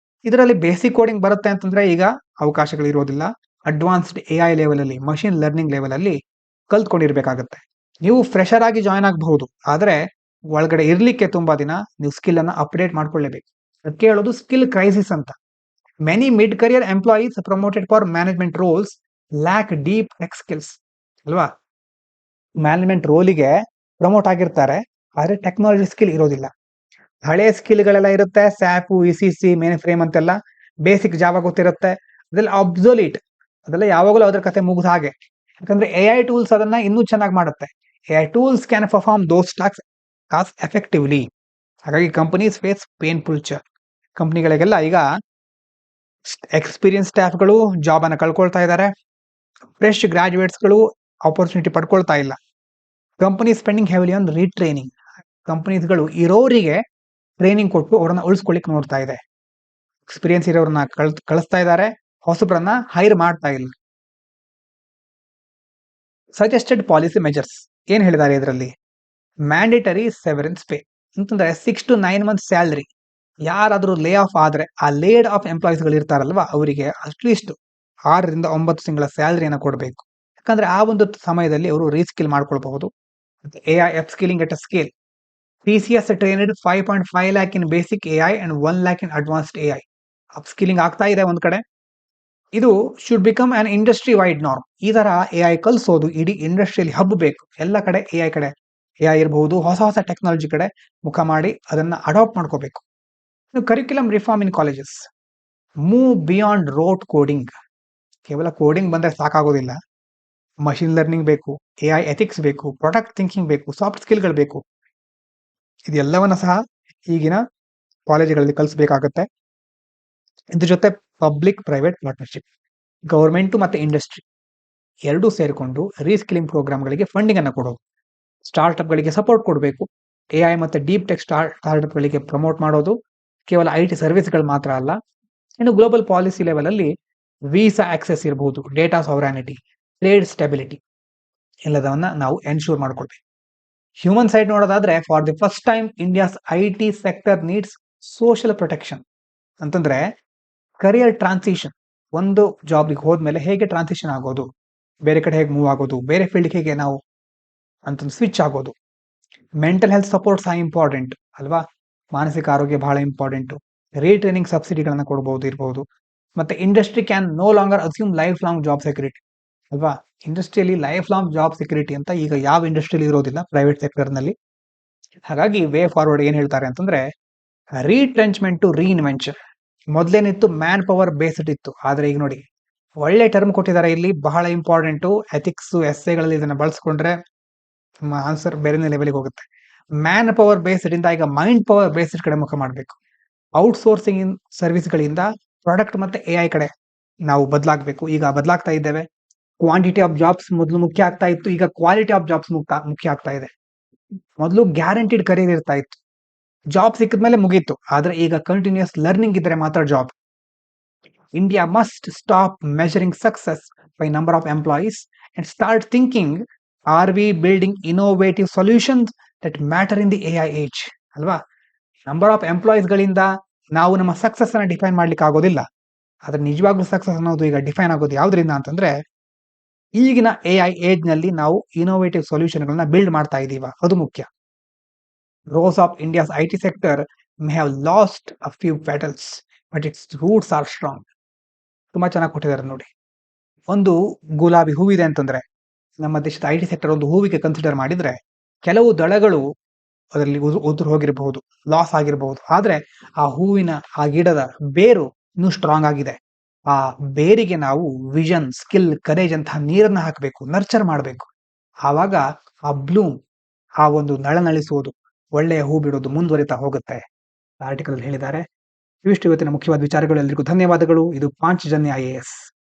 ಇದರಲ್ಲಿ ಬೇಸಿಕ್ ಕೋಡಿಂಗ್ ಬರುತ್ತೆ ಅಂತಂದ್ರೆ ಈಗ ಅವಕಾಶಗಳು ಇರೋದಿಲ್ಲ. ಅಡ್ವಾನ್ಸ್ಡ್ ಎ ಐ ಲೆವೆಲ್ ಅಲ್ಲಿ, ಮಷಿನ್ ಲರ್ನಿಂಗ್ ಲೆವೆಲ್ ಅಲ್ಲಿ ಕಲ್ತ್ಕೊಂಡಿರ್ಬೇಕಾಗತ್ತೆ. ನೀವು ಫ್ರೆಶರ್ ಆಗಿ ಜಾಯ್ನ್ ಆಗಬಹುದು, ಆದ್ರೆ ಒಳಗಡೆ ಇರ್ಲಿಕ್ಕೆ ತುಂಬಾ ದಿನ ನೀವು ಸ್ಕಿಲ್ ಅನ್ನ ಅಪ್ಡೇಟ್ ಮಾಡ್ಕೊಳ್ಳೇಬೇಕು. ಅದಕ್ಕೆ ಹೇಳೋದು ಸ್ಕಿಲ್ ಕ್ರೈಸಿಸ್ ಅಂತ. Many mid career employees promoted for management roles lack deep tech skills ಅಲ್ವಾ. ಮ್ಯಾನೇಜ್ಮೆಂಟ್ ರೋಲಿಗೆ ಪ್ರಮೋಟ್ ಆಗಿರ್ತಾರೆ, ಆದ್ರೆ ಟೆಕ್ನಾಲಜಿ ಸ್ಕಿಲ್ ಇರೋದಿಲ್ಲ. ಹಳೆ ಸ್ಕಿಲ್ಗಳೆಲ್ಲ ಇರುತ್ತೆ, ಸ್ಯಾಪು, ಇಸಿಸಿ, ಮೇನ್ ಫ್ರೇಮ್ ಅಂತೆಲ್ಲ ಬೇಸಿಕ್ ಜಾವ ಗೊತ್ತಿರುತ್ತೆ, ಅದೆಲ್ಲ ಅಬ್ಸೊಲೀಟ್, ಅದೆಲ್ಲ ಯಾವಾಗಲೂ ಅದ್ರ ಕತೆ ಮುಗಿದ ಹಾಗೆ. ಯಾಕಂದ್ರೆ ಎ ಐ ಟೂಲ್ಸ್ ಅದನ್ನ ಇನ್ನೂ ಚೆನ್ನಾಗಿ ಮಾಡುತ್ತೆ. A I tools can perform those task effectively. ಹಾಗಾಗಿ ಕಂಪನೀಸ್ ಫೇಸ್ ಪೇನ್ಫುಲ್ ಕಂಪನಿಗಳಿಗೆಲ್ಲ ಈಗ ಎಕ್ಸ್ಪೀರಿಯನ್ಸ್ ಸ್ಟಾಫ್ಗಳು ಜಾಬ್ ಅನ್ನ ಕಳ್ಕೊಳ್ತಾ ಇದ್ದಾರೆ, ಫ್ರೆಶ್ ಗ್ರಾಜುಯೇಟ್ಸ್ಗಳು ಆಪರ್ಚುನಿಟಿ ಪಡ್ಕೊಳ್ತಾ ಇಲ್ಲ. Company spending heavily on retraining. ಕಂಪನೀಸ್ಗಳು ಇರೋರಿಗೆ ಟ್ರೈನಿಂಗ್ ಕೊಟ್ಟು ಅವರನ್ನ ಉಳಿಸ್ಕೊಳ್ಳಿಕ್ ನೋಡ್ತಾ ಇದೆ. ಎಕ್ಸ್ಪೀರಿಯನ್ಸ್ ಇರೋರನ್ನ ಕಳಿಸ್ತಾ ಇದ್ದಾರೆ, ಹೊಸಬ್ರನ್ನ ಹೈರ್ ಮಾಡ್ತಾ ಇಲ್ಲ. ಸಜೆಸ್ಟೆಡ್ ಪಾಲಿಸಿ ಮೆಜರ್ಸ್ ಏನ್ ಹೇಳಿದ್ದಾರೆ ಇದರಲ್ಲಿ, ಮ್ಯಾಂಡೇಟರಿ ಸೆವರೆನ್ಸ್ ಪೇ ಅಂತಂದ್ರೆ 6 to 9 months ಸ್ಯಾಲರಿ. ಯಾರಾದ್ರೂ ಲೇ ಆಫ್ ಆದ್ರೆ ಆ ಲೇಡ್ ಆಫ್ ಎಂಪ್ಲಾಯೀಸ್ ಗಳು ಇರ್ತಾರಲ್ವಾ, ಅವರಿಗೆ ಅಟ್ಲೀಸ್ಟ್ 6 ರಿಂದ 9 ತಿಂಗಳ ಸ್ಯಾಲರಿಯನ್ನು ಕೊಡಬೇಕು. ಯಾಕಂದ್ರೆ ಆ ಒಂದು ಸಮಯದಲ್ಲಿ ಅವರು ರೀಸ್ಕಿಲ್ ಮಾಡ್ಕೊಳ್ಬಹುದು. A I upskilling at a scale. TCS trained 5.5 lakh in basic AI and 1 lakh in advanced AI. Upskilling ಆಗ್ತಾ ಇದೆ ಒಂದ್ ಕಡೆ. ಇದು should become an industry wide norm. ಈ ತರ ಎ ಐ ಕಲಿಸೋದು ಇಡೀ ಇಂಡಸ್ಟ್ರಿಯಲ್ಲಿ ಹಬ್ಬಬೇಕು. ಎಲ್ಲ ಕಡೆ ಎ ಐ ಕಡೆ, ಎ ಐ ಇರಬಹುದು, ಹೊಸ ಹೊಸ ಟೆಕ್ನಾಲಜಿ ಕಡೆ ಮುಖ ಮಾಡಿ ಅದನ್ನ ಅಡಾಪ್ಟ್ ಮಾಡ್ಕೋಬೇಕು. Curriculum reform in colleges. Move beyond rote coding. ಕೇವಲ ಕೋಡಿಂಗ್ ಬಂದ್ರೆ ಸಾಕಾಗೋದಿಲ್ಲ, ಮಷಿನ್ ಲರ್ನಿಂಗ್ ಬೇಕು, ಎ ಐ ಎಥಿಕ್ಸ್ ಬೇಕು, ಪ್ರಾಡಕ್ಟ್ ಥಿಂಕಿಂಗ್ ಬೇಕು, ಸಾಫ್ಟ್ ಸ್ಕಿಲ್ಗಳು ಬೇಕು. ಇದೆಲ್ಲವನ್ನ ಸಹ ಈಗಿನ ಕಾಲೇಜುಗಳಲ್ಲಿ ಕಲಿಸಬೇಕಾಗತ್ತೆ. ಇದ್ರ ಜೊತೆ ಪಬ್ಲಿಕ್ ಪ್ರೈವೇಟ್ ಪಾರ್ಟ್ನರ್ಶಿಪ್, ಗವರ್ಮೆಂಟ್ ಮತ್ತೆ ಇಂಡಸ್ಟ್ರಿ ಎರಡೂ ಸೇರಿಕೊಂಡು ರೀಸ್ಕಿಲಿಂಗ್ ಪ್ರೋಗ್ರಾಮ್ಗಳಿಗೆ ಫಂಡಿಂಗ್ ಅನ್ನು ಕೊಡೋದು, ಸ್ಟಾರ್ಟ್ಅಪ್ ಗಳಿಗೆ ಸಪೋರ್ಟ್ ಕೊಡಬೇಕು. ಎ ಐ ಮತ್ತೆ ಡೀಪ್ ಟೆಕ್ ಸ್ಟಾರ್ಟ್ಅಪ್ ಗಳಿಗೆ ಪ್ರಮೋಟ್ ಮಾಡೋದು ಕೇವಲ ಐ ಟಿ ಸರ್ವಿಸ್ಗಳು ಮಾತ್ರ ಅಲ್ಲ. ಇನ್ನು ಗ್ಲೋಬಲ್ ಪಾಲಿಸಿ ಲೆವೆಲ್ ಅಲ್ಲಿ ವೀಸಾ ಆಕ್ಸೆಸ್ ಇರಬಹುದು, ಡೇಟಾ ಸಾವರಾನಿಟಿ, ಟ್ರೇಡ್ ಸ್ಟೆಬಿಲಿಟಿ ಎಲ್ಲದನ್ನ ನಾವು ಎನ್ಶೂರ್ ಮಾಡ್ಕೊಳ್ಬೇಕು. ಹ್ಯೂಮನ್ ಸೈಡ್ ನೋಡೋದಾದ್ರೆ, for the first time India's I T sector needs social protection. ಅಂತಂದ್ರೆ ಕರಿಯರ್ ಟ್ರಾನ್ಸಿಷನ್, ಒಂದು ಜಾಬ್ಗೆ ಹೋದ್ಮೇಲೆ ಹೇಗೆ ಟ್ರಾನ್ಸಿಷನ್ ಆಗೋದು, ಬೇರೆ ಕಡೆ ಹೇಗೆ ಮೂವ್ ಆಗೋದು, ಬೇರೆ ಫೀಲ್ಡ್ ಹೇಗೆ ನಾವು ಅಂತ ಸ್ವಿಚ್ ಆಗೋದು. ಮೆಂಟಲ್ ಹೆಲ್ತ್ ಸಪೋರ್ಟ್ ಸಹ ಇಂಪಾರ್ಟೆಂಟ್ ಅಲ್ವಾ, ಮಾನಸಿಕ ಆರೋಗ್ಯ ಬಹಳ ಇಂಪಾರ್ಟೆಂಟ್. ರೀಟ್ರೈನಿಂಗ್ ಸಬ್ಸಿಡಿಗಳನ್ನ ಕೊಡಬಹುದು ಇರಬಹುದು. ಮತ್ತೆ industry can no longer assume lifelong job security ಅಲ್ವಾ. ಇಂಡಸ್ಟ್ರಿಯಲ್ಲಿ ಲೈಫ್ ಲಾಂಗ್ ಜಾಬ್ ಸೆಕ್ಯೂರಿಟಿ ಅಂತ ಈಗ ಯಾವ ಇಂಡಸ್ಟ್ರಿಯಲ್ಲಿ ಇರೋದಿಲ್ಲ, ಪ್ರೈವೇಟ್ ಸೆಕ್ಟರ್ ನಲ್ಲಿ. ಹಾಗಾಗಿ ವೇ ಫಾರ್ವರ್ಡ್ ಏನ್ ಹೇಳ್ತಾರೆ ಅಂತಂದ್ರೆ, ರೀಟ್ರೆಂಚ್ಮೆಂಟ್ ಟು ರೀಇನ್ವೆನ್ಷನ್. ಮೊದ್ಲೇನಿತ್ತು ಮ್ಯಾನ್ ಪವರ್ ಬೇಸ್ಡ್ ಇತ್ತು, ಆದ್ರೆ ಈಗ ನೋಡಿ ಒಳ್ಳೆ ಟರ್ಮ್ ಕೊಟ್ಟಿದ್ದಾರೆ ಇಲ್ಲಿ, ಬಹಳ ಇಂಪಾರ್ಟೆಂಟು. ಎಥಿಕ್ಸ್ ಎಸ್ಸೆಗಳಲ್ಲಿ ಇದನ್ನ ಬಳಸ್ಕೊಂಡ್ರೆ ನಿಮ್ಮ ಆನ್ಸರ್ ಬೇರೆ ಲೆವೆಲ್ಗೆ ಹೋಗುತ್ತೆ. ಮ್ಯಾನ್ ಪವರ್ ಬೇಸ್ಡ್ ಇಂದ ಈಗ ಮೈಂಡ್ ಪವರ್ ಬೇಸ್ಡ್ ಕಡೆ ಮುಖ ಮಾಡಬೇಕು. ಔಟ್ಸೋರ್ಸಿಂಗ್ ಸರ್ವಿಸ್ಗಳಿಂದ ಪ್ರಾಡಕ್ಟ್ ಮತ್ತೆ ಎ ಐ ಕಡೆ ನಾವು ಬದಲಾಗಬೇಕು. ಈಗ ಬದಲಾಗ್ತಾ ಇದ್ದೇವೆ. ಕ್ವಾಂಟಿಟಿ ಆಫ್ ಜಾಬ್ಸ್ ಮೊದಲು ಮುಖ್ಯ ಆಗ್ತಾ ಇತ್ತು, ಈಗ ಕ್ವಾಲಿಟಿ ಆಫ್ ಜಾಬ್ಸ್ ಮುಖ್ಯ ಆಗ್ತಾ ಇದೆ. ಮೊದಲು ಗ್ಯಾರಂಟಿಡ್ ಕರಿಯರ್ ಇರ್ತಾ ಇತ್ತು, ಜಾಬ್ ಸಿಕ್ಕಿದ್ಮೇಲೆ ಮುಗೀತು. ಆದ್ರೆ ಈಗ ಕಂಟಿನ್ಯೂಸ್ ಲರ್ನಿಂಗ್ ಇದ್ರೆ ಮಾತ್ರ job. India must stop measuring success by number of employees and start thinking, are we building innovative solutions that matter in the A I age ಅಲ್ವಾ. ನಂಬರ್ ಆಫ್ ಎಂಪ್ಲಾಯೀಸ್ ಗಳಿಂದ ನಾವು ನಮ್ಮ ಸಕ್ಸಸ್ ಅನ್ನ ಡಿಫೈನ್ ಮಾಡ್ಲಿಕ್ಕೆ ಆಗೋದಿಲ್ಲ. ಆದ್ರೆ ನಿಜವಾಗ್ಲೂ ಸಕ್ಸಸ್ ಅನ್ನೋದು ಈಗ ಡಿಫೈನ್ ಆಗೋದು ಯಾವ್ದ್ರಿಂದ ಅಂತಂದ್ರೆ, ಈಗಿನ ಎ ಐ ಏಜ್ ನಲ್ಲಿ ನಾವು ಇನೋವೇಟಿವ್ ಸೊಲ್ಯೂಷನ್ ಗಳನ್ನ ಬಿಲ್ಡ್ ಮಾಡ್ತಾ ಇದೀವ, ಅದು ಮುಖ್ಯ. Rose of India's I T sector may have lost a few petals but its roots are strong. ತುಂಬಾ ಚೆನ್ನಾಗಿ ಕೊಟ್ಟಿದ್ದಾರೆ ನೋಡಿ. ಒಂದು ಗುಲಾಬಿ ಹೂವಿದೆ ಅಂತಂದ್ರೆ, ನಮ್ಮ ದೇಶದ ಐ ಟಿ ಸೆಕ್ಟರ್ ಒಂದು ಹೂವಿಗೆ ಕನ್ಸಿಡರ್ ಮಾಡಿದ್ರೆ, ಕೆಲವು ದಳಗಳು ಅದರಲ್ಲಿ ಉದುರು ಹೋಗಿರಬಹುದು, ಲಾಸ್ ಆಗಿರಬಹುದು. ಆದ್ರೆ ಆ ಹೂವಿನ ಆ ಗಿಡದ ಬೇರು ಇನ್ನೂ ಸ್ಟ್ರಾಂಗ್ ಆಗಿದೆ. ಆ ಬೇರಿಗೆ ನಾವು ವಿಷನ್, ಸ್ಕಿಲ್, ಕರೇಜ್ ಅಂತ ನೀರನ್ನ ಹಾಕಬೇಕು, ನರ್ಚರ್ ಮಾಡಬೇಕು. ಆವಾಗ ಆ ಬ್ಲೂಮ್, ಆ ಒಂದು ನಳನಳಿಸುವುದು, ಒಳ್ಳೆಯ ಹೂ ಬಿಡೋದು ಮುಂದುವರಿತಾ ಹೋಗುತ್ತೆ. ಆರ್ಟಿಕಲ್ ಹೇಳಿದ್ದಾರೆ. ಇವಿಷ್ಟು ಇವತ್ತಿನ ಮುಖ್ಯವಾದ ವಿಚಾರಗಳು. ಎಲ್ರಿಗೂ ಧನ್ಯವಾದಗಳು. ಇದು ಪಾಂಚಜನ್ಯ IAS.